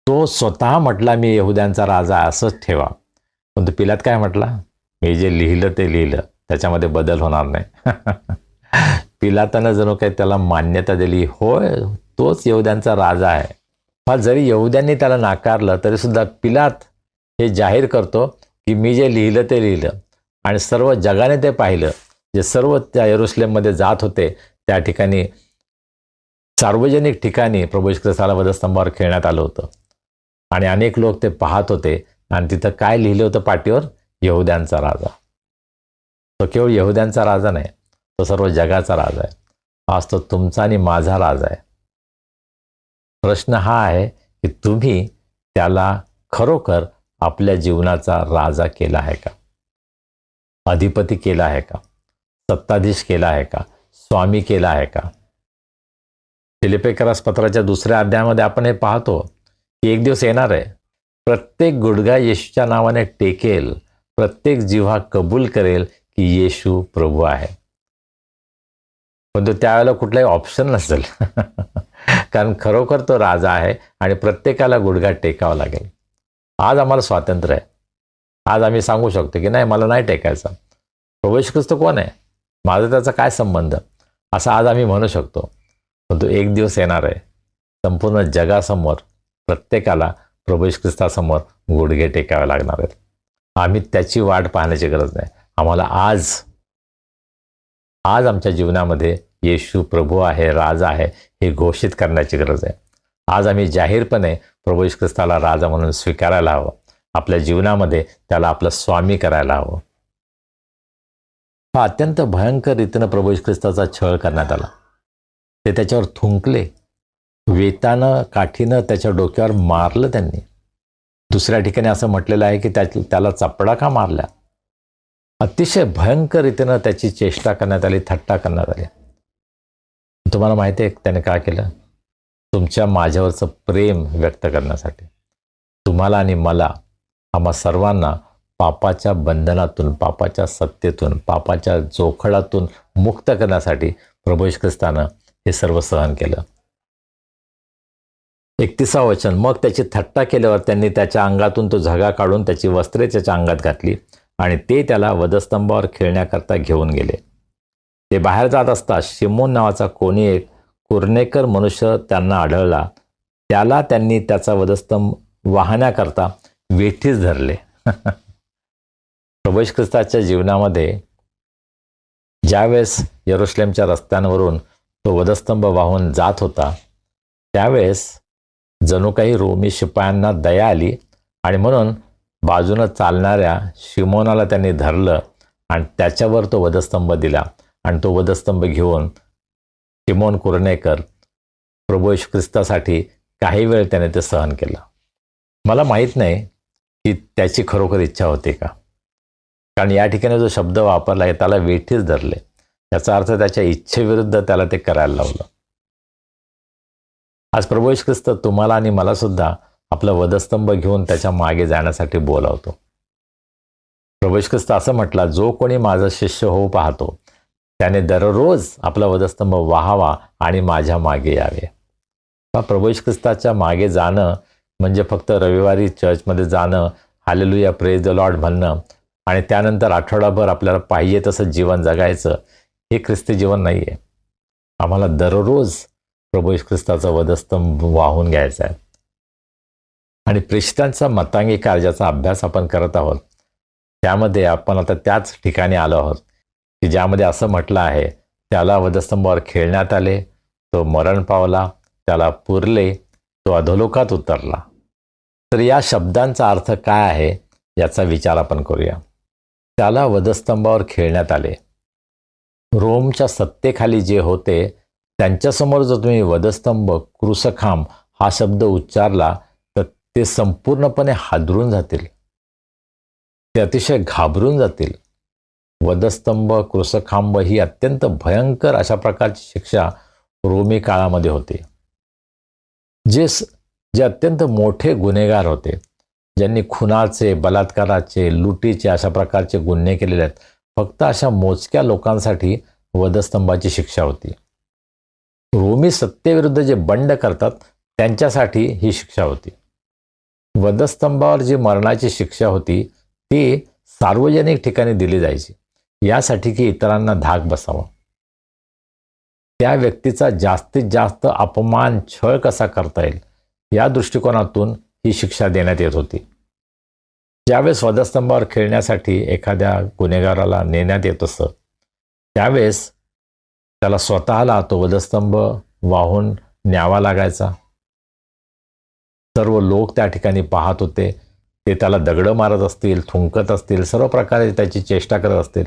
तो स्वतः म्हटला मी यहुद्यांचा राजा असंच ठेवा. पण तो पिलात काय म्हटला? मी जे लिहिलं ते लिहिलं, त्याच्यामध्ये बदल होणार नाही. पिलातानं जणू काही त्याला मान्यता दिली, होय तोच यहुद्यांचा राजा आहे. हा जरी यहुद्यांनी त्याला नाकारलं तरी सुद्धा पिलात हे जाहीर करतो की मी जे लिहिलं ते लिहिलं. आणि सर्व जगाने ते पाहिलं, जे सर्व त्या यरूशलेममध्ये जात होते त्या ठिकाणी सार्वजनिक ठिकाणी प्रभू येशू ख्रिस्ताला वधस्तंभावर खेळण्यात आलं होतं. आणि अनेक लोक ते पाहत होते आणि तिथं काय लिहिलं होतं पाटीवर? यहुद्यांचा राजा. तो केवळ यहुद्यांचा राजा नाही, तो सर्व जगाचा राजा आहे. आज तो तुमचा आणि माझा राज आहे. प्रश्न हा आहे की तुम्ही त्याला खरोखर आपल्या जीवनाचा राजा केला आहे का, अधिपती केला आहे का, सत्ताधीश केला आहे का, स्वामी केला आहे का. फिलिप्पियस पत्राच्या 2ऱ्या अध्यायामध्ये आपण हे पाहतो की एक दिवस येणार आहे, प्रत्येक गुडघा येशूच्या नावाने टेकेल, प्रत्येक जिव्हा कबूल करेल की येशू प्रभू आहे. पण तो त्यावेळेला कुठलाही ऑप्शन नसेल कारण खरोखर तो राजा आहे आणि प्रत्येकाला गुडघा टेकावा लागेल. आज आम्हाला स्वातंत्र्य आहे. आज आम्ही सांगू शकतो की नाही, मला नाही टेकायचा. प्रभू येशू ख्रिस्त कोण आहे, माझा त्याचा काय संबंध, असं आज आम्ही म्हणू शकतो. पण तो एक दिवस येणार आहे, संपूर्ण जगासमोर प्रत्येकाला प्रभू येशू ख्रिस्तासमोर गुडघे टेकावे लागणार आहेत. आम्ही त्याची वाट पाहण्याची गरज नाही. आम्हाला आज आमच्या जीवनामध्ये येशू प्रभू आहे, राजा आहे हे घोषित करण्याची गरज आहे. आज आम्ही जाहीरपणे प्रभू येशू ख्रिस्ताला राजा म्हणून स्वीकारायला हवं. आपल्या जीवनामध्ये त्याला आपलं स्वामी करायला हवं. हा अत्यंत भयंकर रीतीनं प्रभू येशू ख्रिस्ताचा छळ करण्यात आला. ते त्याच्यावर थुंकले, वेतानं काठीनं त्याच्या डोक्यावर मारलं त्यांनी. दुसऱ्या ठिकाणी असं म्हटलेलं आहे की त्याला चपडा का मारल्या. अतिशय भयंकर रीतीनं त्याची चेष्टा करण्यात आली, थट्टा करण्यात आली. तुम्हाला माहिती आहे त्याने काय केलं, तुमच्या माझ्यावरचं प्रेम व्यक्त करण्यासाठी तुम्हाला आणि मला, आम्हा सर्वांना पापाच्या बंधनातून, पापाच्या सत्तेतून, पापाच्या जोखडातून मुक्त करण्यासाठी प्रभू येशू ख्रिस्तानं हे सर्व सहन केलं. 31 वचन, मग त्याची थट्टा केल्यावर त्यांनी त्याच्या अंगातून तो झगा काढून त्याची वस्त्रे त्याच्या अंगात घातली आणि ते त्याला वधस्तंभावर खेळण्याकरता घेऊन गेले. ते बाहेर जात असता शिमोन नावाचा कोणी एक कुरणेकर मनुष्य त्यांना आढळला. त्याला त्यांनी त्याचा वधस्तंभ वाहण्याकरता वेठीस धरले. प्रभू येशू ख्रिस्ताच्या जीवनामध्ये ज्यावेळेस यरुशलेमच्या रस्त्यांवरून तो वधस्तंभ वाहून जात होता, त्यावेळेस जणू काही रोमी शिपायांना दया आली आणि म्हणून बाजूनं चालणाऱ्या शिमोनाला त्यांनी धरलं आणि त्याच्यावर तो वधस्तंभ दिला आणि तो वधस्तंभ घेऊन शिमोन कुरणेकर प्रभू येशू ख्रिस्तासाठी काही वेळ त्याने ते सहन केलं. मला माहीत नाही की त्याची खरोखर इच्छा होती का, कारण या ठिकाणी जो शब्द वापरला आहे त्याला वेठीस धरले, याचा अर्थ त्याच्या इच्छेविरुद्ध त्याला ते करायला लावलं. आज प्रभू येशू ख्रिस्त तुम्हाला आणि मला सुद्धा आपला वधस्तंभ घेऊन त्याच्या मागे जाण्यासाठी बोलावतो. प्रभू येशू ख्रिस्त असं म्हटला, जो कोणी माझा शिष्य होऊ पाहतो त्याने दररोज आपला वधस्तंभ वाहावा आणि माझ्या मागे यावे. प्रभू येशू ख्रिस्ताच्या मागे जाणं म्हणजे फक्त रविवारी चर्चमध्ये जाणं, हालेलुया प्रेज द लॉर्ड म्हणणं आणि त्यानंतर आठवडाभर आपल्याला पाहिजे तसं जीवन जगायचं, हे ख्रिस्ती जीवन नाही आहे. आम्हाला दररोज प्रभू येशू ख्रिस्ताचा वधस्तंभ वाहून घ्यायचा आहे. आणि प्रेषितांचा मतांगी कार्याचा अभ्यास आपण करत आहोत. त्यामध्ये आपण आता त्याच ठिकाणी आलो आहोत की ज्यामध्ये असं म्हटलं आहे, त्याला वधस्तंभावर खेळण्यात आले, तो मरण पावला, त्याला पुरले, तो अधोलोकात उतरला. तर या शब्दांचा अर्थ काय आहे याचा विचार आपण करूया. त्याला वधस्तंभावर खेळण्यात आले. रोमच्या सत्तेखाली जे होते त्यांच्यासमोर जर तुम्ही वधस्तंभ, क्रूसखांब हा शब्द उच्चारला तर ते संपूर्णपणे हादरून जातील, ते अतिशय घाबरून जातील. वधस्तंभ, क्रूसखांब ही अत्यंत भयंकर अशा प्रकारची शिक्षा रोमी काळामध्ये होती. जे अत्यंत मोठे गुन्हेगार होते, ज्यांनी खुनाचे, बलात्काराचे, लुटीचे अशा प्रकारचे गुन्हे केलेले आहेत, फक्त अशा मोजक्या लोकांसाठी वधस्तंभाची शिक्षा होती. रोमी सत्तेविरुद्ध जे बंड करतात त्यांच्यासाठी ही शिक्षा होती. वधस्तंभावर जी मरणाची शिक्षा होती ती सार्वजनिक ठिकाणी दिली जायची, यासाठी की इतरांना धाक बसावा. त्या व्यक्तीचा जास्तीत जास्त अपमान, छळ कसा करता येईल या दृष्टिकोनातून ही शिक्षा देण्यात येत होती. ज्यावेळेस वधस्तंभावर खेळण्यासाठी एखाद्या गुन्हेगाराला नेण्यात येत असतं, त्यावेळेस त्याला स्वतःला तो वधस्तंभ वाहून न्यावा लागायचा. सर्व लोक त्या ठिकाणी पाहत होते. ते त्याला दगडं मारत असतील, थुंकत असतील, सर्व प्रकारे त्याची चेष्टा करत असतील.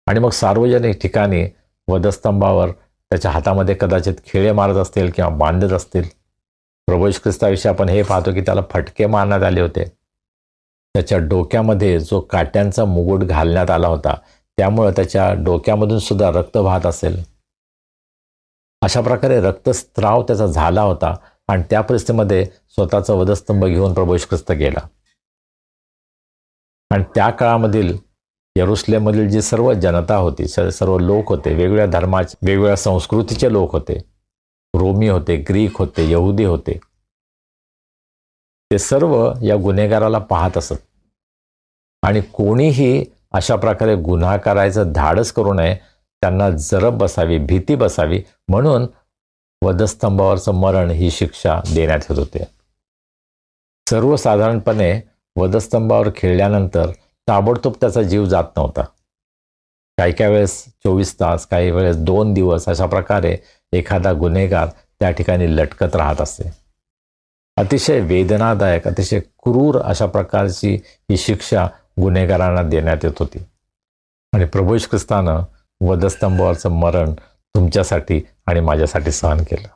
आणि मग सार्वजनिक ठिकाणी वधस्तंभावर त्याच्या हातामध्ये कदाचित खिळे मारत असतील किंवा बांधत असतील. प्रभू येशू ख्रिस्ताविषयी आपण हे पाहतो की त्याला फटके मारण्यात आले होते. त्याच्या डोक्यामध्ये जो काट्यांचा मुकुट घालण्यात आला होता त्यामुळे त्याच्या डोक्यामधून सुद्धा रक्त वाहत असेल. अशा प्रकारे रक्तस्त्राव त्याचा झाला होता आणि त्या परिस्थितीमध्ये स्वतःचा वधस्तंभ घेऊन प्रभू येशू ख्रिस्त गेला. आणि त्या काळामधील यरुशलेममधील जी सर्व जनता होती, सर्व लोक होते, वेगवेगळ्या धर्माचे, वेगवेगळ्या संस्कृतीचे लोक होते, रोमी होते, ग्रीक होते, यहुदी होते, ते सर्व या गुन्हेगाराला पाहत असत. आणि कोणीही अशा प्रकारे गुन्हा करायचं धाडस करू नये, त्यांना जरब बसावी, भीती बसावी म्हणून वधस्तंभावरचं मरण ही शिक्षा देण्यात येत होते. सर्वसाधारणपणे वधस्तंभावर खिळल्यानंतर ताबडतोब त्याचा जीव जात नव्हता. काही वेळेस 24 तास, काही वेळेस 2 दिवस अशा प्रकारे एखादा गुन्हेगार त्या ठिकाणी लटकत राहत असे. अतिशय वेदनादायक, अतिशय क्रूर अशा प्रकारची ही शिक्षा गुन्हेगारांना देण्यात येत होती. आणि प्रभू येशू ख्रिस्तानं वधस्तंभावरचं मरण तुमच्यासाठी आणि माझ्यासाठी सहन केलं.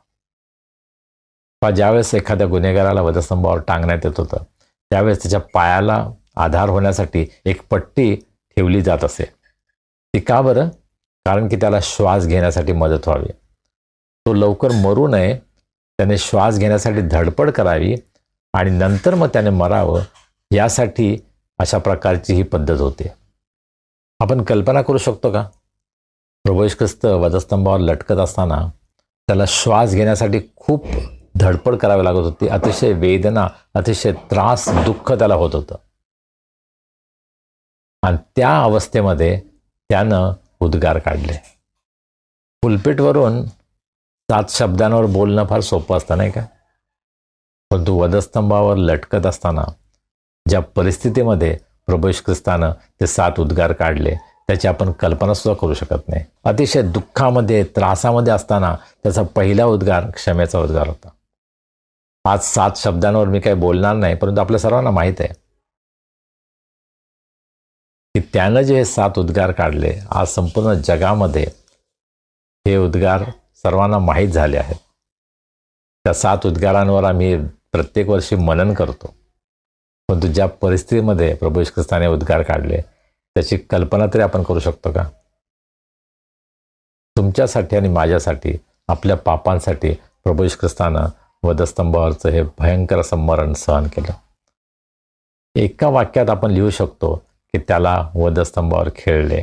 ज्यावेळेस एखाद्या गुन्हेगाराला वधस्तंभावर टांगण्यात येत होतं त्यावेळेस त्याच्या पायाला आधार होण्यासाठी एक पट्टी ठेवली जात असे. ती का बरं? कारण की त्याला श्वास घेण्यासाठी मदत व्हावी, तो लवकर मरू नये, त्याने श्वास घेण्यासाठी धडपड करावी आणि नंतर मग त्याने मरावं, यासाठी अशा प्रकारची ही पद्धत होती. आपण कल्पना करू शकतो का? प्रभू येशू ख्रिस्त वधस्तंभावर लटकत असताना त्याला श्वास घेण्यासाठी खूप धडपड करावी लागत होती. अतिशय वेदना, अतिशय त्रास, दुःख त्याला होत होतं. आणि त्या अवस्थेमध्ये त्यानं उद्गार काढले. पुलपिटवरून 7 शब्दांवर बोलणं फार सोपं असतं नाही का? परंतु वधस्तंभावर लटकत असताना ज्या परिस्थितीमध्ये प्रभू येशू ख्रिस्तानं ते 7 उद्गार काढले त्याची आपण कल्पना सुद्धा करू शकत नाही. अतिशय दुःखामध्ये, त्रासामध्ये असताना त्याचा पहिला उद्गार क्षमेचा उद्गार होता. आज 7 शब्दांवर मी काही बोलणार नाही, परंतु आपल्या सर्वांना माहीत आहे की त्यानं जे 7 उद्गार काढले, आज संपूर्ण जगामध्ये हे उद्गार सर्वांना माहीत झाले आहेत. त्या 7 उद्गारांवर आम्ही प्रत्येक वर्षी मनन करतो. परंतु ज्या परिस्थितीमध्ये प्रभू येशू ख्रिस्ताने उद्गार काढले त्याची कल्पना तरी आपण करू शकतो का? तुमच्यासाठी आणि माझ्यासाठी, आपल्या पापांसाठी प्रभू येशू ख्रिस्तानं वधस्तंभावरचं हे भयंकर असं मरण सहन केलं. एका वाक्यात आपण लिहू शकतो की त्याला वधस्तंभावर खिळले.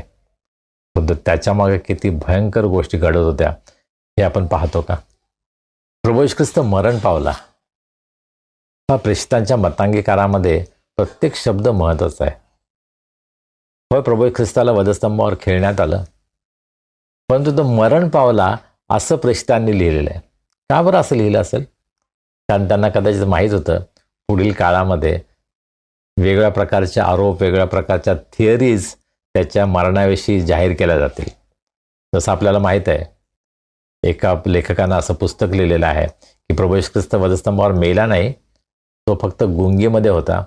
परंतु त्याच्यामागे किती भयंकर गोष्टी घडत होत्या हे आपण पाहतो का? प्रभू येशू ख्रिस्त मरण पावला. हा प्रेषितांच्या मतांगीकारामध्ये प्रत्येक शब्द महत्त्वाचा आहे. होय, प्रभू येशू ख्रिस्ताला वधस्तंभावर खिळण्यात आलं, परंतु तो मरण पावला असं प्रेषितांनी लिहिलेलं आहे. का बरं असं लिहिलं असेल? कारण त्यांना कदाचित माहीत होतं पुढील काळामध्ये वेगळ्या प्रकारचे आरोप, वेगळ्या प्रकारच्या थिअरीज त्याच्या मरणाविषयी जाहीर केल्या जातील. जसं आपल्याला माहीत आहे, एका लेखकानं असं पुस्तक लिहिलेलं आहे की प्रभू येशू ख्रिस्त वधस्तंभावर मेला नाही, तो फक्त गुंगीमध्ये होता.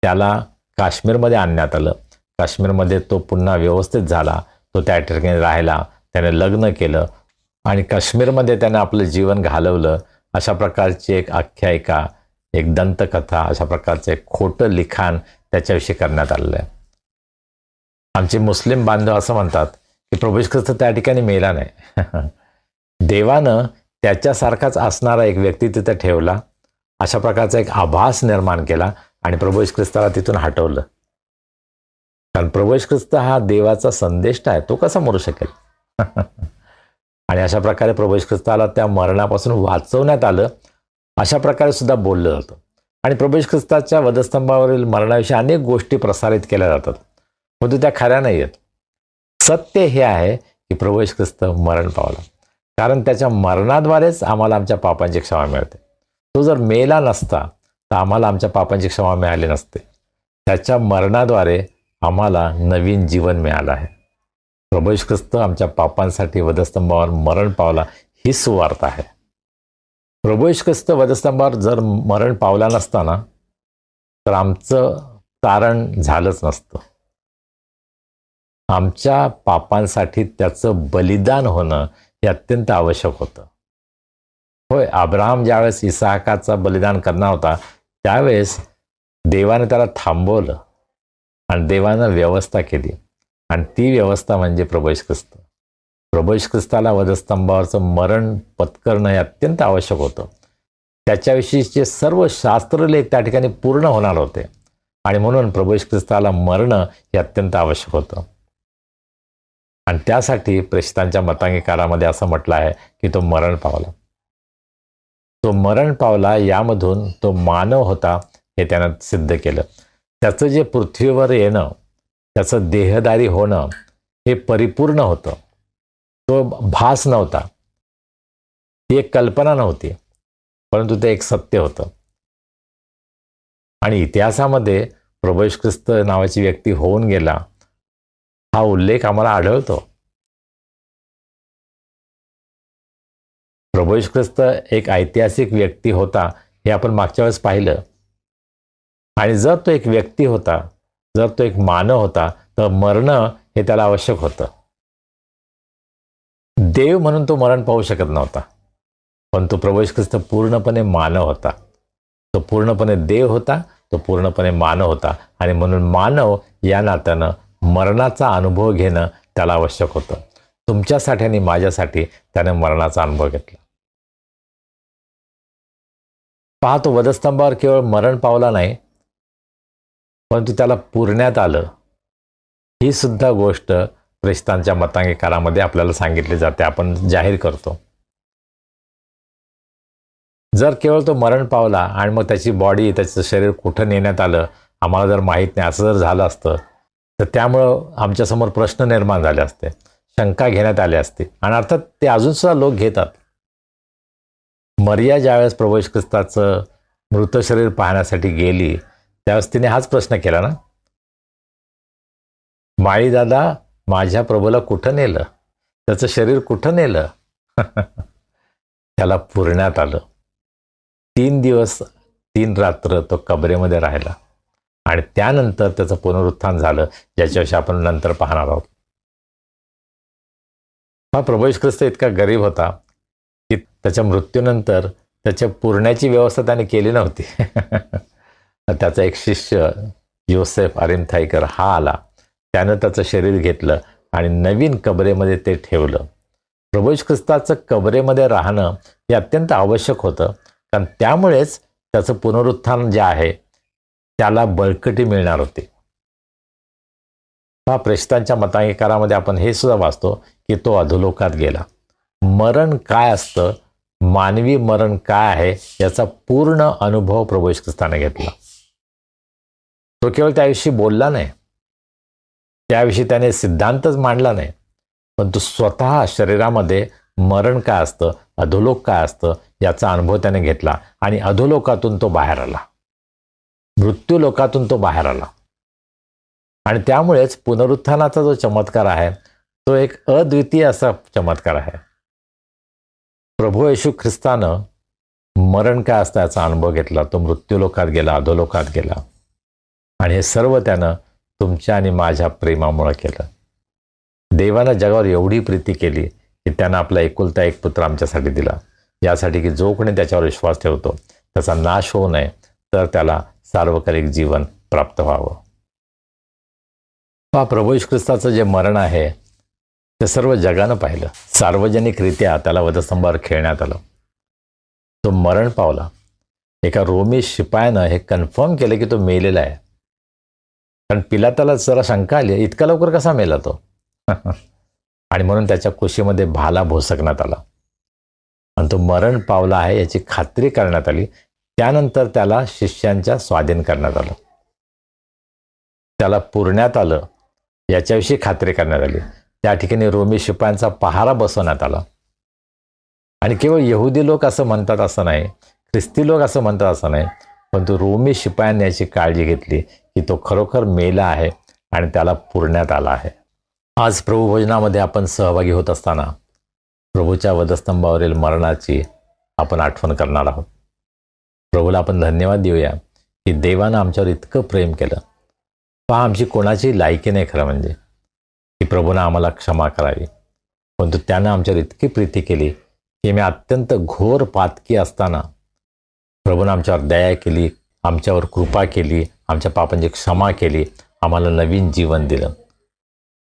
त्याला काश्मीरमध्ये आणण्यात आलं. काश्मीरमध्ये तो पुन्हा व्यवस्थित झाला, तो त्या ठिकाणी राहिला, त्याने लग्न केलं आणि काश्मीरमध्ये त्याने आपलं जीवन घालवलं. अशा प्रकारची एक आख्यायिका, एक दंतकथा, अशा प्रकारचं एक खोटं लिखाण त्याच्याविषयी करण्यात आलेलं आहे. आमचे मुस्लिम बांधव असं म्हणतात की प्रभू येशू ख्रिस्त त्या ठिकाणी मेला नाही. देवानं त्याच्यासारखाच असणारा एक व्यक्ती तिथे ठेवला, अशा प्रकारचा एक आभास निर्माण केला आणि प्रभू येशू ख्रिस्ताला तिथून हटवलं. कारण प्रभू येशू ख्रिस्त हा देवाचा संदेष्टा आहे, तो कसा मरू शकेल? आणि अशा प्रकारे प्रभू येशू ख्रिस्ताला त्या मरणापासून वाचवण्यात आलं, अशा प्रकारे सुद्धा बोललं जातं. आणि प्रभू येशू ख्रिस्ताच्या वधस्तंभावरील मरणाविषयी अनेक गोष्टी प्रसारित केल्या जातात, परंतु त्या खऱ्या नाही आहेत. सत्य हे आहे की प्रभू येशू ख्रिस्त मरण पावला, कारण त्याच्या मरणाद्वारेच आम्हाला आमच्या पापांची क्षमा मिळते. तो जर मेला नसता तर आम्हाला आमच्या पापांची क्षमा मिळाली नसते. त्याच्या मरणाद्वारे आम्हाला नवीन जीवन मिळालं आहे. प्रभू येशू ख्रिस्त आमच्या पापांसाठी वधस्तंभावर मरण पावला, ही सुवार्ता आहे. प्रभू येशू ख्रिस्त वधस्तंभावर जर मरण पावला नसताना तर आमचं तारण झालंच नसतं. आमच्या पापांसाठी त्याचं बलिदान होणं हे अत्यंत आवश्यक होतं. होय, अब्राहम ज्यावेळेस इसाहकाचा बलिदान करणार होता त्यावेळेस देवाने त्याला थांबवलं आणि देवानं व्यवस्था केली, आणि ती व्यवस्था म्हणजे प्रभू येशू ख्रिस्त. प्रभू येशू ख्रिस्ताला वधस्तंभावरचं मरण पत्करणं हे अत्यंत आवश्यक होतं. त्याच्याविषयीचे सर्व शास्त्रलेख त्या ठिकाणी पूर्ण होणार होते, आणि म्हणून प्रभू येशू ख्रिस्ताला मरणं हे अत्यंत आवश्यक होतं. आणि त्यासाठी प्रेषितांच्या मतांगीकारामध्ये असं म्हटलं आहे की तो मरण पावला. तो मरण पावला, यामधून तो मानव होता हे त्यानं सिद्ध केलं. त्याचं जे पृथ्वीवर येणं, त्याचं देहदारी होणं हे परिपूर्ण होतं. तो भास नव्हता, ती एक कल्पना नव्हती, परंतु ते एक सत्य होतं. आणि इतिहासामध्ये प्रभू येशू ख्रिस्त नावाची व्यक्ती होऊन गेला हा उल्लेख आम्हाला आढळतो. प्रभू येशू ख्रिस्त एक ऐतिहासिक व्यक्ती होता हे आपण मागच्या वेळेस पाहिलं. आणि जर तो एक व्यक्ती होता, जर तो एक मानव होता, तर मरणं हे त्याला आवश्यक होतं. देव म्हणून तो मरण पाहू शकत नव्हता, पण तो प्रभू येशू ख्रिस्त पूर्णपणे मानव होता. तो पूर्णपणे देव होता, तो पूर्णपणे मानव होता, आणि म्हणून मानव या नात्यानं मरणाचा अनुभव घेणं त्याला आवश्यक होतं. तुमच्यासाठी आणि माझ्यासाठी त्याने मरणाचा अनुभव घेतला. पहा, तो वधस्तंभावर केवळ मरण पावला नाही, परंतु त्याला पुरण्यात आलं. ही सुद्धा गोष्ट प्रेषितांच्या मतांगीकारामध्ये आपल्याला सांगितली जाते, आपण जाहीर करतो. जर केवळ तो मरण पावला आणि मग त्याची बॉडी, त्याचं शरीर कुठं नेण्यात आलं आम्हाला जर माहीत नाही, असं जर झालं असतं तर त्यामुळं आमच्यासमोर प्रश्न निर्माण झाले असते, शंका घेण्यात आली असते, आणि अर्थात ते अजूनसुद्धा लोक घेतात. मरिया ज्यावेळेस प्रभू येशू ख्रिस्ताचं मृत शरीर पाहण्यासाठी गेली त्यावेळेस तिने हाच प्रश्न केला ना, माळी दादा, माझ्या प्रभूला कुठं नेलं, त्याचं शरीर कुठं नेलं? त्याला पुरण्यात आलं. 3 दिवस 3 रात्र तो कबरेमध्ये राहिला, आणि त्यानंतर त्याचं पुनरुत्थान झालं, ज्याच्याविषयी आपण नंतर पाहणार आहोत. हा प्रभू येशू ख्रिस्त इतका गरीब होता की त्याच्या मृत्यूनंतर त्याच्या पुरण्याची व्यवस्था त्याने केली नव्हती. त्याचा एक शिष्य योसेफ अरिमथाईकर हा आला, त्यानं त्याचं शरीर घेतलं आणि नवीन कबरेमध्ये ते ठेवलं. प्रभू येशू ख्रिस्ताचं कबरेमध्ये राहणं हे अत्यंत आवश्यक होतं, कारण त्यामुळेच त्याचं पुनरुत्थान जे आहे त्याला बळकटी मिळणार होती. हा प्रेषितांच्या मतांगीकारामध्ये आपण हे सुद्धा वाचतो की तो अधोलोकात गेला. मरण काय असतं, मानवी मरण काय आहे, याचा पूर्ण अनुभव प्रभू येशू ख्रिस्ताने घेतला. तो केवळ त्याविषयी बोलला नाही, त्याविषयी त्याने सिद्धांतच मांडला नाही, पण तो स्वतः शरीरामध्ये मरण काय असतं, अधोलोक काय असतं याचा अनुभव त्याने घेतला, आणि अधोलोकातून तो बाहेर आला, मृत्यू लोकातून तो बाहेर आला. आणि त्यामुळेच पुनरुत्थानाचा जो चमत्कार आहे तो एक अद्वितीय असा चमत्कार आहे. प्रभू येशू ख्रिस्तानं मरण काय असतं याचा अनुभव घेतला. तो मृत्यू लोकात गेला, अधोलोकात गेला, आणि हे सर्व त्यानं तुमच्या आणि माझ्या प्रेमामुळे केलं. देवानं जगावर एवढी प्रीती केली की त्यानं आपला एकुलता एक पुत्र आमच्यासाठी दिला, यासाठी की जो कोणी त्याच्यावर विश्वास ठेवतो त्याचा नाश होऊ नये, तर त्याला सार्वकालिक जीवन प्राप्त व्हावं. प्रभू येशू ख्रिस्ताचं जे मरण आहे ते सर्व जगानं पाहिलं. सार्वजनिकरित्या त्याला वधस्तंभावर खेळण्यात आलं. तो मरण पावला. एका रोमी शिपायानं हे कन्फर्म केलं की तो मेलेला आहे, कारण पिलाताला जरा शंका आली, इतका लवकर कसा मेला तो? आणि म्हणून त्याच्या कुशीमध्ये भाला भोसकण्यात आला, आणि तो मरण पावला आहे याची खात्री करण्यात आली. त्यानंतर त्याला शिष्यांच्या स्वाधीन करण्यात आलं, त्याला पुरण्यात आलं याच्याविषयी खात्री करण्यात आली. त्या ठिकाणी रोमी शिपायांचा पहारा बसवण्यात आला. आणि केवळ यहुदी लोक असं म्हणतात असं नाही, ख्रिस्ती लोक असं म्हणतात असं नाही, पण तो रोमी शिपायांनी याची काळजी घेतली की तो खरोखर मेला आहे आणि त्याला पुरण्यात आला आहे. आज प्रभू भोजनामध्ये आपण सहभागी होत असताना प्रभूच्या वधस्तंभावरील मरणाची आपण आठवण करणार आहोत. प्रभूला आपण धन्यवाद देऊया की देवानं आमच्यावर इतकं प्रेम केलं. पहा, आमची कोणाची लायकी नाही खरं म्हणजे, की प्रभूनं आम्हाला क्षमा करावी. परंतु त्यानं आमच्यावर इतकी प्रीती केली की मी अत्यंत घोर पातकी असताना प्रभूनं आमच्यावर दया केली, आमच्यावर कृपा केली, आमच्या पापांची क्षमा केली, आम्हाला नवीन जीवन दिलं.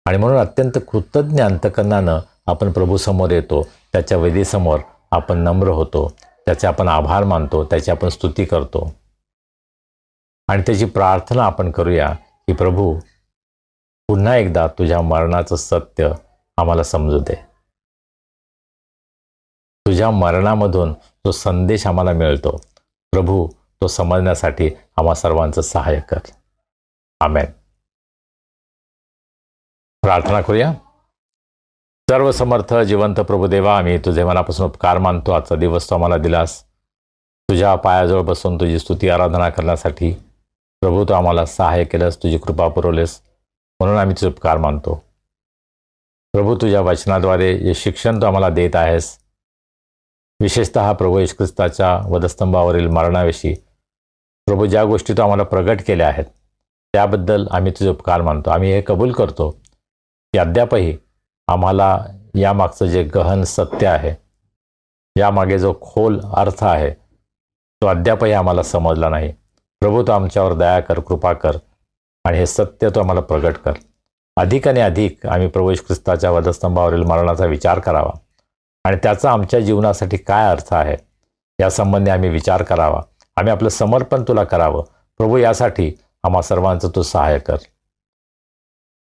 आणि म्हणून अत्यंत कृतज्ञ अंतकरणानं आपण प्रभूसमोर येतो, त्याच्या वेदीसमोर आपण नम्र होतो, त्याचे आपण आभार मानतो, त्याची आपण स्तुती करतो आणि त्याची प्रार्थना आपण करूया की प्रभू पुन्हा एकदा तुझ्या मरणाचं सत्य आम्हाला समजू दे. तुझ्या मरणामधून जो संदेश आम्हाला मिळतो प्रभू, तो समजण्यासाठी आम्हा सर्वांचं सहाय्य कर. आमेन. प्रार्थना करूया. सर्व समर्थ जिवंत प्रभुदेवा, आम्ही तुझे मनापासून उपकार मानतो. आजचा दिवस तू आम्हाला दिलास तुझ्या पायाजवळ बसून तुझी स्तुती आराधना करण्यासाठी. प्रभू, तू आम्हाला सहाय्य केलंस, तुझी कृपा पुरवलेस, म्हणून आम्ही तुझे उपकार मानतो. प्रभू, तुझ्या वचनाद्वारे जे शिक्षण तू आम्हाला देत आहेस, विशेषतः प्रभू येशू ख्रिस्ताच्या वधस्तंभावरील मरणाविषयी प्रभू ज्या गोष्टी तू आम्हाला प्रगट केल्या आहेत त्याबद्दल आम्ही तुझे उपकार मानतो. आम्ही हे कबूल करतो की अद्यापही आम्हाला यामागचं जे गहन सत्य आहे, यामागे जो खोल अर्थ आहे, तो अद्यापही आम्हाला समजला नाही. प्रभू, तू आमच्यावर दया कर, कृपा कर आणि हे सत्य तू आम्हाला प्रगट कर. अधिक आणि अधिक आम्ही प्रभू येशू ख्रिस्ताच्या वधस्तंभावरील मरणाचा विचार करावा आणि त्याचा आमच्या जीवनासाठी काय अर्थ आहे यासंबंधी आम्ही विचार करावा. आम्ही आपलं समर्पण तुला करावं. प्रभू, यासाठी आम्हा सर्वांचं तू सहाय्य कर.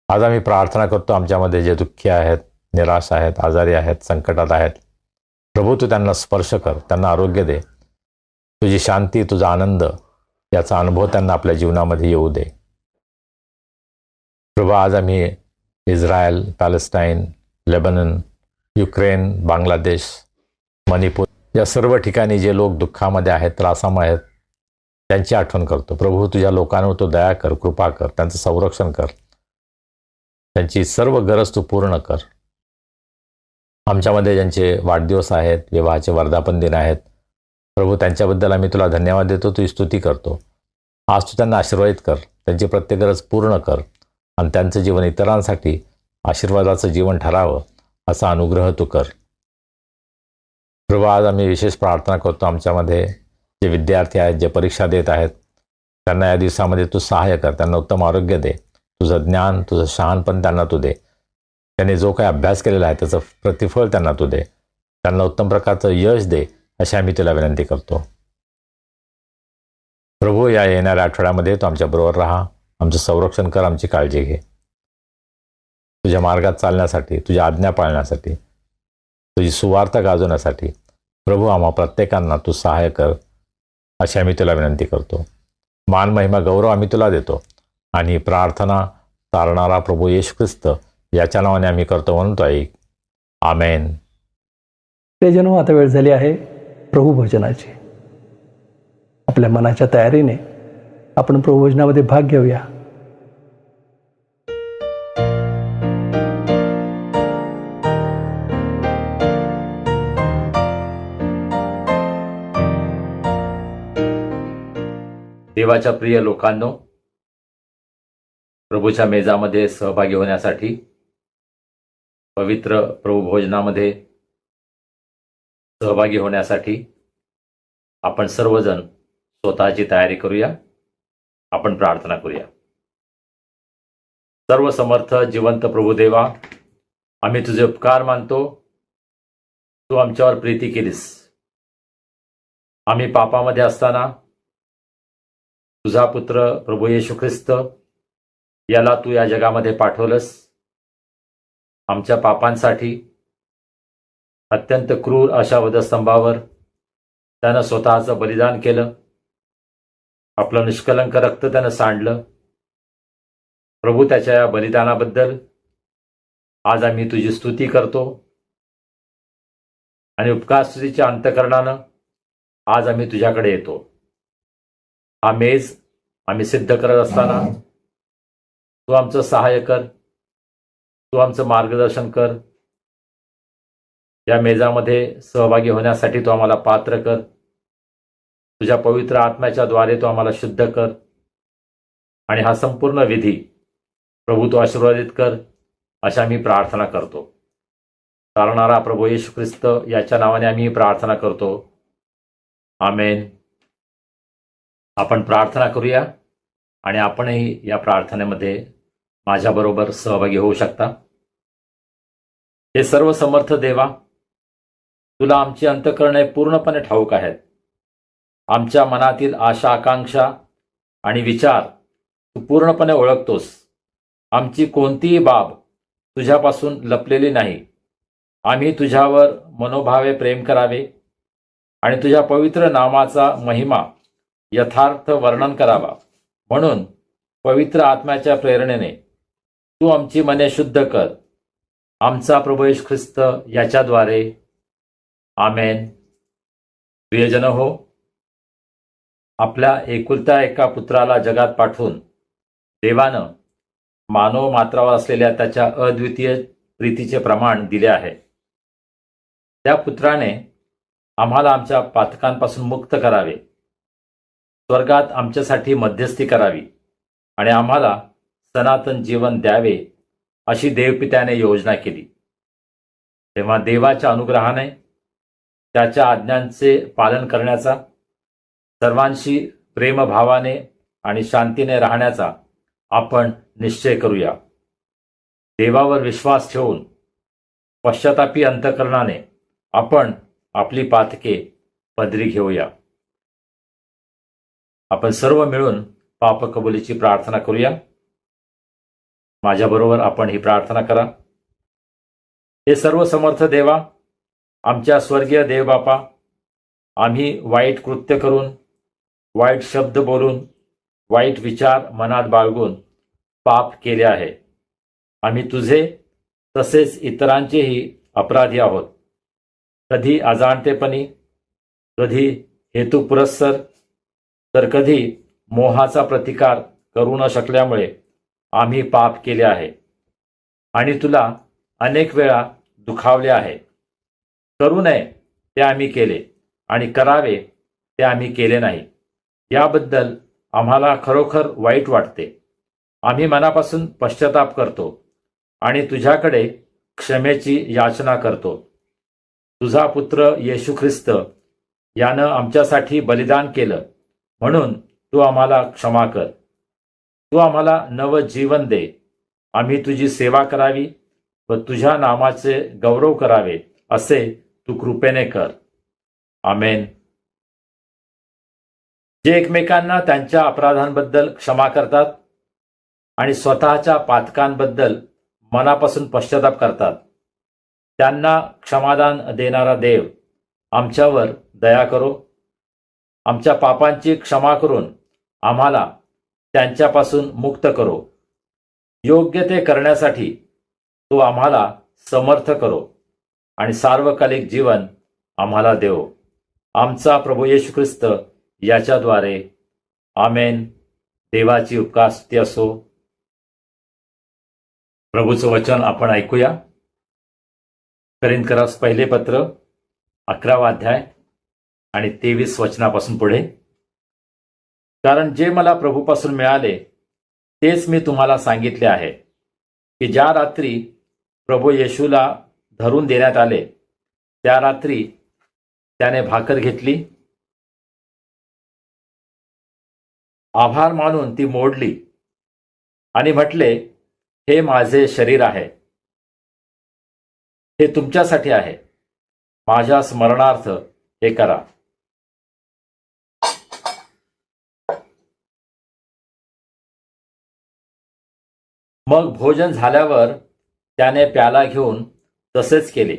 आज आम्ही प्रार्थना करतो आमच्यामध्ये जे दुःखी आहेत, निराश आहेत, आजारी आहेत, संकटात आहेत, प्रभू तू त्यांना स्पर्श कर, त्यांना आरोग्य दे. तुझी शांती, तुझा आनंद याचा अनुभव त्यांना आपल्या जीवनामध्ये येऊ दे. प्रभू, आज आम्ही Israel, Palestine, Lebanon, Ukraine, Bangladesh, Manipur या सर्व ठिकाणी जे लोक दुःखामध्ये आहेत, त्रासामध्ये आहेत, त्यांची आठवण करतो. प्रभू, तुझ्या लोकांवर तू दया कर, कृपा कर, त्यांचं संरक्षण कर, त्यांची सर्व गरज तू पूर्ण कर. आमच्यामध्ये ज्यांचे वाढदिवस आहेत, विवाहाचे वर्धापन दिन आहेत, प्रभू त्यांच्याबद्दल आम्ही तुला धन्यवाद देतो, तुझी स्तुती करतो. आज तू त्यांना आशीर्वादित कर, त्यांची प्रत्येक गरज पूर्ण कर आणि त्यांचं जीवन इतरांसाठी आशीर्वादाचं जीवन ठरावं असा अनुग्रह तू कर. प्रभू, आज आम्ही विशेष प्रार्थना करतो आमच्यामध्ये जे विद्यार्थी आहेत, जे परीक्षा देत आहेत, त्यांना या दिवसामध्ये तू सहाय्य कर, त्यांना उत्तम आरोग्य दे, तुझं ज्ञान, तुझं शहाणपण त्यांना तू दे. त्यांनी जो काही अभ्यास केलेला आहे त्याचं प्रतिफळ त्यांना तू दे, त्यांना उत्तम प्रकारचं यश दे, अशी आम्ही तुला विनंती करतो. प्रभू, या येणाऱ्या आठवड्यामध्ये तू आमच्याबरोबर राहा, आमचं संरक्षण कर, आमची काळजी घे. तुझ्या मार्गात चालण्यासाठी, तुझ्या आज्ञा पाळण्यासाठी, तुझी सुवार्ता गाजवण्यासाठी प्रभू आम्हा प्रत्येकांना तू सहाय्य कर, अशी आम्ही तुला विनंती करतो. मान, महिमा, गौरव आम्ही तुला देतो आणि प्रार्थना तारणारा प्रभू येशू ख्रिस्त याच्या नावाने आम्ही करतो म्हणतो ऐक. आमेन. प्रियजनो, आता वेळ झाली आहे प्रभू भोजनाची. आपल्या मनाच्या तयारीने आपण प्रभू भोजनामध्ये भाग घेऊया. देवाच्या प्रिय लोकांनो, प्रभूच्या मेजामध्ये सहभागी होण्यासाठी, पवित्र प्रभू भोजनामध्ये सहभागी होण्यासाठी आपण सर्वजण स्वतःची तयारी करूया. आपण प्रार्थना करूया. सर्व समर्थ जिवंत प्रभुदेवा, आम्ही तुझे उपकार मानतो. तू आमच्यावर प्रीती केलीस. आम्ही पापामध्ये असताना तुझा पुत्र प्रभू येशू ख्रिस्त याला तू या जगामध्ये पाठवलंस. आमच्या पापांसाठी अत्यंत क्रूर अशा वधस्तंभावर त्यानं स्वतःचं बलिदान केलं. आपलं निष्कलंक रक्त त्यानं सांडलं. प्रभू, त्याच्या या बलिदानाबद्दल आज आम्ही तुझी स्तुती करतो आणि उपकारस्तुतीच्या अंतःकरणानं आज आम्ही तुझ्याकडे येतो. हा मेज आम्ही सिद्ध करत असताना तू आमचं सहाय्य कर, तू आमचं मार्गदर्शन कर. या मेजामध्ये सहभागी होण्यासाठी तू आम्हाला पात्र कर. तुझ्या पवित्र आत्म्याच्या द्वारे तू आम्हाला शुद्ध कर आणि हा संपूर्ण विधी प्रभू तू आशीर्वादित कर. अशा मी प्रार्थना करतो. तारणारा प्रभू येशू ख्रिस्त याच्या नावाने आम्ही ही प्रार्थना करतो. आमेन. आपण प्रार्थना करूया आणि आपणही या प्रार्थनेमध्ये माझ्याबरोबर सहभागी होऊ शकता. हे सर्व समर्थ देवा, तुला आमची अंतःकरणे पूर्णपणे ठाऊक आहेत. आमच्या मनातील आशा, आकांक्षा आणि विचार तू पूर्णपणे ओळखतोस. आमची कोणतीही बाब तुझ्यापासून लपलेली नाही. आम्ही तुझ्यावर मनोभावे प्रेम करावे आणि तुझ्या पवित्र नामाचा महिमा यथार्थ वर्णन करावा, म्हणून पवित्र आत्म्याच्या प्रेरणेने तू आमची मने शुद्ध कर. आमचा प्रभू येशू ख्रिस्त याच्याद्वारे. आमेन. प्रियजन हो, आपल्या एकुलत्या एका पुत्राला जगात पाठवून देवानं मानव मात्रावर असलेल्या त्याच्या अद्वितीय प्रीतीचे प्रमाण दिले आहे. त्या पुत्राने आम्हाला आमच्या पातकांपासून मुक्त करावे, स्वर्गात आमच्यासाठी मध्यस्थी करावी आणि आम्हाला सनातन जीवन द्यावे अशी देवपित्याने योजना केली. तेव्हा देवाच्या अनुग्रहाने त्याच्या आज्ञांचे पालन करण्याचा, सर्वांशी प्रेमभावाने आणि शांतीने राहण्याचा आपण निश्चय करूया. देवावर विश्वास ठेवून पश्चातापी अंतःकरणाने आपण आपली पातके पदरी घेऊया. आपण सर्व मिळून पापकबुलीची प्रार्थना करूया. माझ्याबरोबर आपण ही प्रार्थना करा. हे सर्व समर्थ देवा, आमच्या स्वर्गीय देवबापा, आम्ही वाईट कृत्य करून, वाईट शब्द बोलून, वाईट विचार मनात बाळगून पाप केले आहे. आम्ही तुझे तसेच इतरांचेही अपराधी आहोत. कधी अजाणतेपणी, कधी हेतुपुरस्सर, तर कधी मोहाचा प्रतिकार करू न शकल्यामुळे आम्ही पाप केले आहे आणि तुला अनेक वेळा दुखावले आहे. करू नये ते आम्ही केले आणि करावे ते आम्ही केले नाही. याबद्दल आम्हाला खरोखर वाईट वाटते. आम्ही मनापासून पश्चाताप करतो आणि तुझ्याकडे क्षमेची याचना करतो. तुझा पुत्र येशू ख्रिस्त यानं आमच्यासाठी बलिदान केलं, म्हणून तू आम्हाला क्षमा कर. तू आम्हाला नवं जीवन दे. आम्ही तुझी सेवा करावी व तुझ्या नामाचे गौरव करावे असे तू कृपेने कर. आमेन. जे एकमेकांना त्यांच्या अपराधांबद्दल क्षमा करतात आणि स्वतःच्या पातकांबद्दल मनापासून पश्चाताप करतात, त्यांना क्षमादान देणारा देव आमच्यावर दया करो. आमच्या पापांची क्षमा करून आम्हाला त्यांच्यापासून मुक्त करो. योग्य ते करण्यासाठी तो आम्हाला समर्थ करो आणि सार्वकालिक जीवन आम्हाला देव. आमचा प्रभू येशू ख्रिस्त याच्याद्वारे. आमेन. देवाची उपकारस्तुती असो. प्रभूचं वचन आपण ऐकूया. करिंथकरास पहिले पत्र 11वा अध्याय आणि 23 वचनापासून पुढे. कारण जे मला प्रभूपासून मिळाले तेच मी तुम्हाला सांगितले आहे की ज्या रात्री प्रभू येशूला धरून देण्यात आले त्या रात्री त्याने भाकर घेतली, आभार मानून ती मोडली आणि म्हटले, हे माझे शरीर आहे, हे तुमच्यासाठी आहे. माझ्या स्मरणार्थ हे करा. मग भोजन झाल्यावर त्याने प्याला घेऊन तसेच केले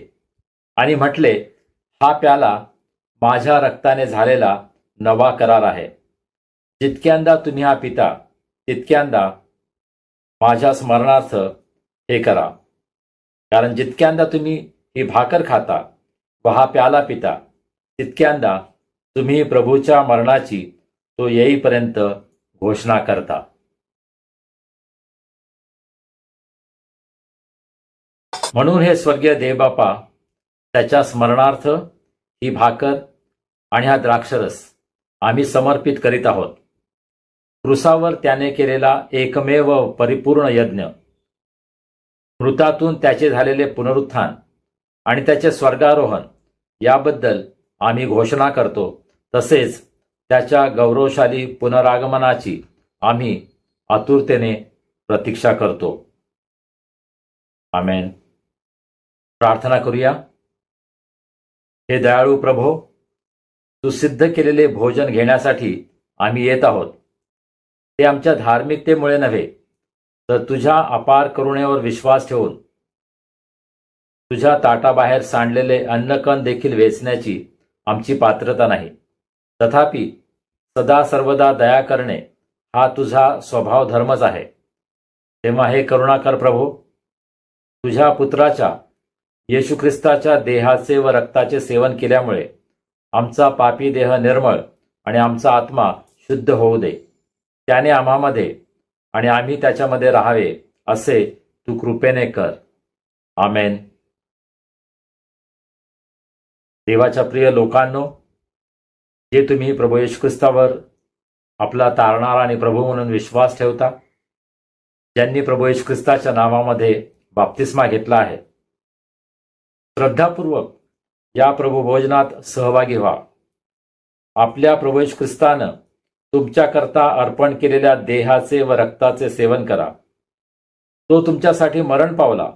आणि म्हटले, हा प्याला माझ्या रक्ताने झालेला नवा करार आहे. जितक्यांदा तुम्ही हा पिता तितक्यांदा माझ्या स्मरणार्थ हे करा. कारण जितक्यांदा तुम्ही ही भाकर खाता व हा प्याला पिता तितक्यांदा तुम्ही प्रभूच्या मरणाची तो येईपर्यंत घोषणा करता. म्हणून हे स्वर्गीय देवबापा, त्याच्या स्मरणार्थ ही भाकर आणि हा द्राक्षरस आम्ही समर्पित करीत आहोत. क्रुसावर त्याने केलेला एकमेव परिपूर्ण यज्ञ मृतातून त्याचे झालेले पुनरुत्थान आणि त्याचे स्वर्गारोहण याबद्दल आम्ही घोषणा करतो, तसेच त्याच्या गौरवशाली पुनरागमनाची आम्ही आतुरतेने प्रतीक्षा करतो. आमेन. प्रार्थना करूया. हे दयाळू प्रभो, तू सिद्ध केलेले भोजन घेण्यासाठी आम्ही येत आहोत. ते आमच्या धार्मिकतेमुळे नव्हे, तर तुझ्या अपार करुणेवर विश्वास ठेवून तुझ्या ताटाबाहेर सांडलेले अन्नकण देखील वेचण्याची आमची पात्रता नाही. तथापि सदा सर्वदा दया करणे हा तुझा स्वभाव धर्मच आहे. तेव्हा हे करुणाकर प्रभो, तुझ्या पुत्राच्या येशू ख्रिस्ताच्या देहाचे व रक्ताचे सेवन केल्यामुळे आमचा पापी देह निर्मळ आणि आमचा आत्मा शुद्ध होऊ दे. त्याने आम्हामध्ये आणि आम्ही त्याच्यामध्ये राहावे असे तू कृपेने कर. आमेन. देवाच्या प्रिय लोकांनो, जे तुम्ही प्रभू येशू ख्रिस्तावर आपला तारणारा आणि प्रभू म्हणून विश्वास ठेवता, ज्यांनी प्रभू येशू ख्रिस्ताच्या नावामध्ये बाप्तिस्मा घेतला आहे, श्रद्धापूर्वक या प्रभू भोजनात सहभागी व्हा. आपल्या प्रभू येशू ख्रिस्तानं तुमच्याकरता अर्पण केलेल्या देहाचे व रक्ताचे सेवन करा. तो तुमच्यासाठी मरण पावला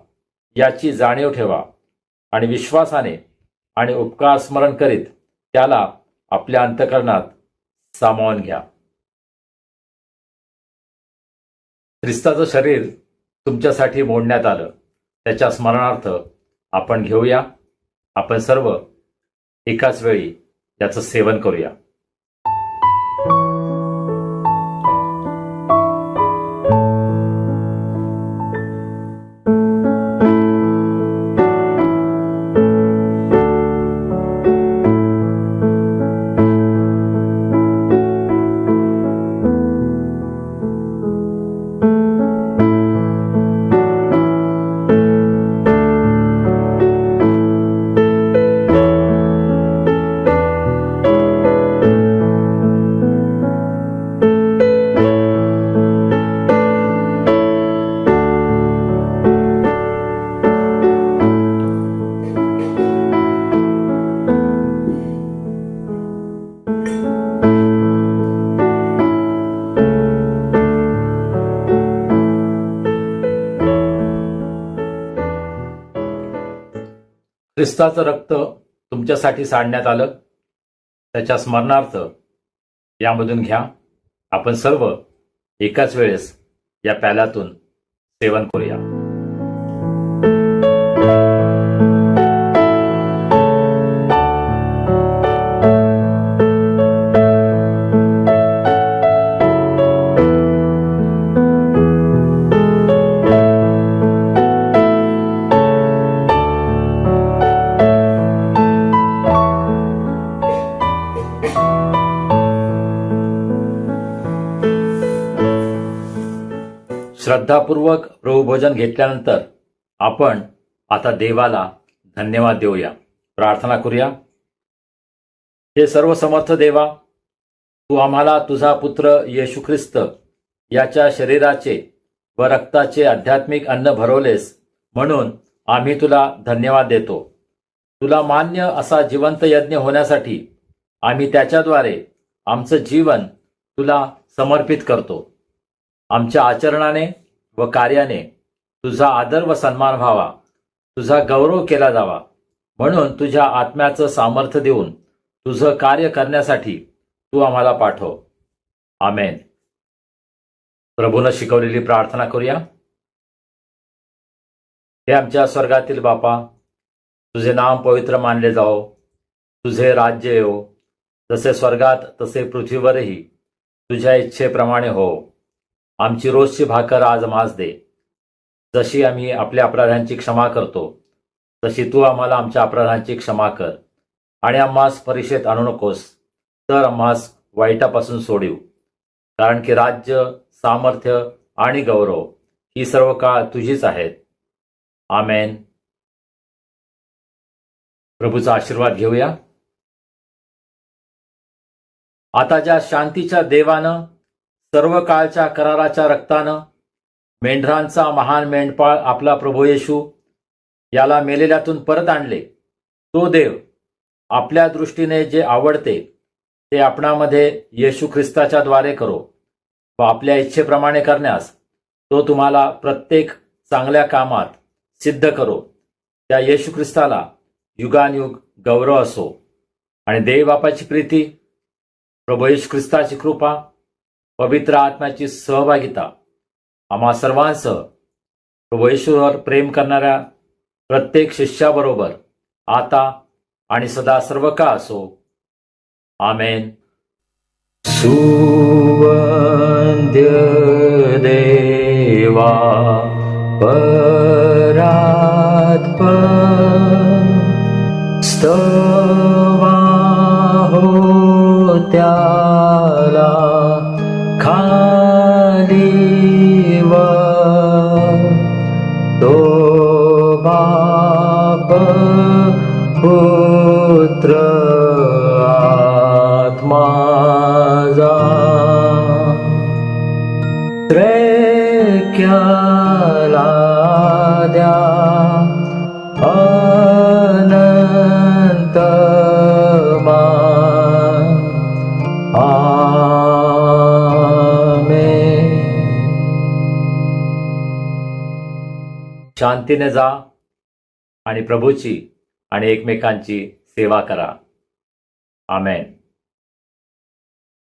याची जाणीव ठेवा आणि विश्वासाने आणि उपकार स्मरण करीत त्याला आपल्या अंतःकरणात सामावून घ्या. ख्रिस्ताचं शरीर तुमच्यासाठी मोडण्यात आलं, त्याच्या स्मरणार्थ आपण घेऊया. आपण सर्व एकाच वेळी याचं सेवन करूया. ख्रिस्ताचं रक्त तुमच्यासाठी सांडण्यात आलं, त्याच्या स्मरणार्थ यामधून घ्या. आपण सर्व एकाच वेळेस या प्याल्यातून सेवन करूया. श्रद्धापूर्वक प्रभुभोजन घेतल्यानंतर आपण आता देवाला धन्यवाद देऊया. प्रार्थना करूया. हे सर्व समर्थ देवा, तू आम्हाला तुझा पुत्र येशू ख्रिस्त याच्या शरीराचे व रक्ताचे आध्यात्मिक अन्न भरवलेस, म्हणून आम्ही तुला धन्यवाद देतो. तुला मान्य असा जिवंत यज्ञ होण्यासाठी आम्ही त्याच्याद्वारे आमचं जीवन तुला समर्पित करतो. आमच्या आचरणाने व कार्याने तुझा आदर व सन्मान व्हावा, तुझा गौरव केला जावा, म्हणून तुझ्या आत्म्याचं सामर्थ्य देऊन तुझं कार्य करण्यासाठी तू आम्हाला पाठव. आमेन. प्रभूनं शिकवलेली प्रार्थना करूया. हे आमच्या स्वर्गातील बापा, तुझे नाम पवित्र मानले जाओ, तुझे राज्य येवो, जसे स्वर्गात तसे पृथ्वीवरही तुझ्या इच्छेप्रमाणे हो. आमची रोजची भाकर आज आम्हास दे. जशी आम्ही आपल्या अपराधांची क्षमा करतो, तशी तू आम्हाला आमच्या अपराधांची क्षमा कर. आणि आम्हास परीक्षेत आणू नकोस, तर आम्हास वाईटापासून सोडीव. कारण की राज्य, सामर्थ्य आणि गौरव ही सर्व काळ तुझीच आहेत. आमेन. प्रभूचा आशीर्वाद घेऊया. आता ज्या शांतीच्या देवानं सर्व काळच्या कराराच्या रक्तानं मेंढरांचा महान मेंढपाळ आपला प्रभू येशू याला मेलेल्यातून परत आणले, तो देव आपल्या दृष्टीने जे आवडते ते आपणामध्ये येशू ख्रिस्ताच्या द्वारे करो व आपल्या इच्छेप्रमाणे करण्यास तो तुम्हाला प्रत्येक चांगल्या कामात सिद्ध करो. त्या येशू ख्रिस्ताला युगानयुग गौरव असो. आणि देव बापाची प्रीती, प्रभू येशू ख्रिस्ताची कृपा, पवित्र आत्म्याची सहभागिता आम्हा सर्वांसह प्रभू येशूवर प्रेम करणाऱ्या प्रत्येक शिष्याबरोबर आता आणि सदा सर्व का असो. आमेन. सुवंद्य देवा परात्पर स्तवा हो त्याला खाली वर तो बाप पुत्र आत्मा जा त्रैक्याला द्या अनंत मान. आमेन. शांतीने जा आणि प्रभूची आणि एकमेकांची सेवा करा. आमेन.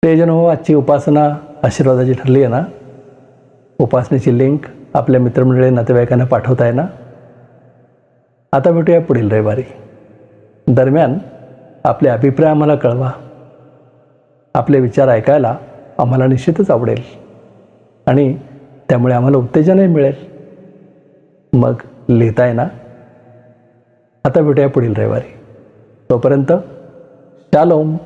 प्रियजन हो, आजची उपासना आशीर्वादाची ठरली आहे ना. उपासनेची लिंक आपल्या मित्रमंडळी नातेवाईकांना पाठवताय ना. आता भेटूया पुढील रविवारी. दरम्यान आपले अभिप्राय आम्हाला कळवा. आपले विचार ऐकायला आम्हाला निश्चितच आवडेल आणि त्यामुळे आम्हाला उत्तेजनही मिळेल. मग लिहिताय ना. आता भेटूया पुढील रविवारी. तोपर्यंत शालोम.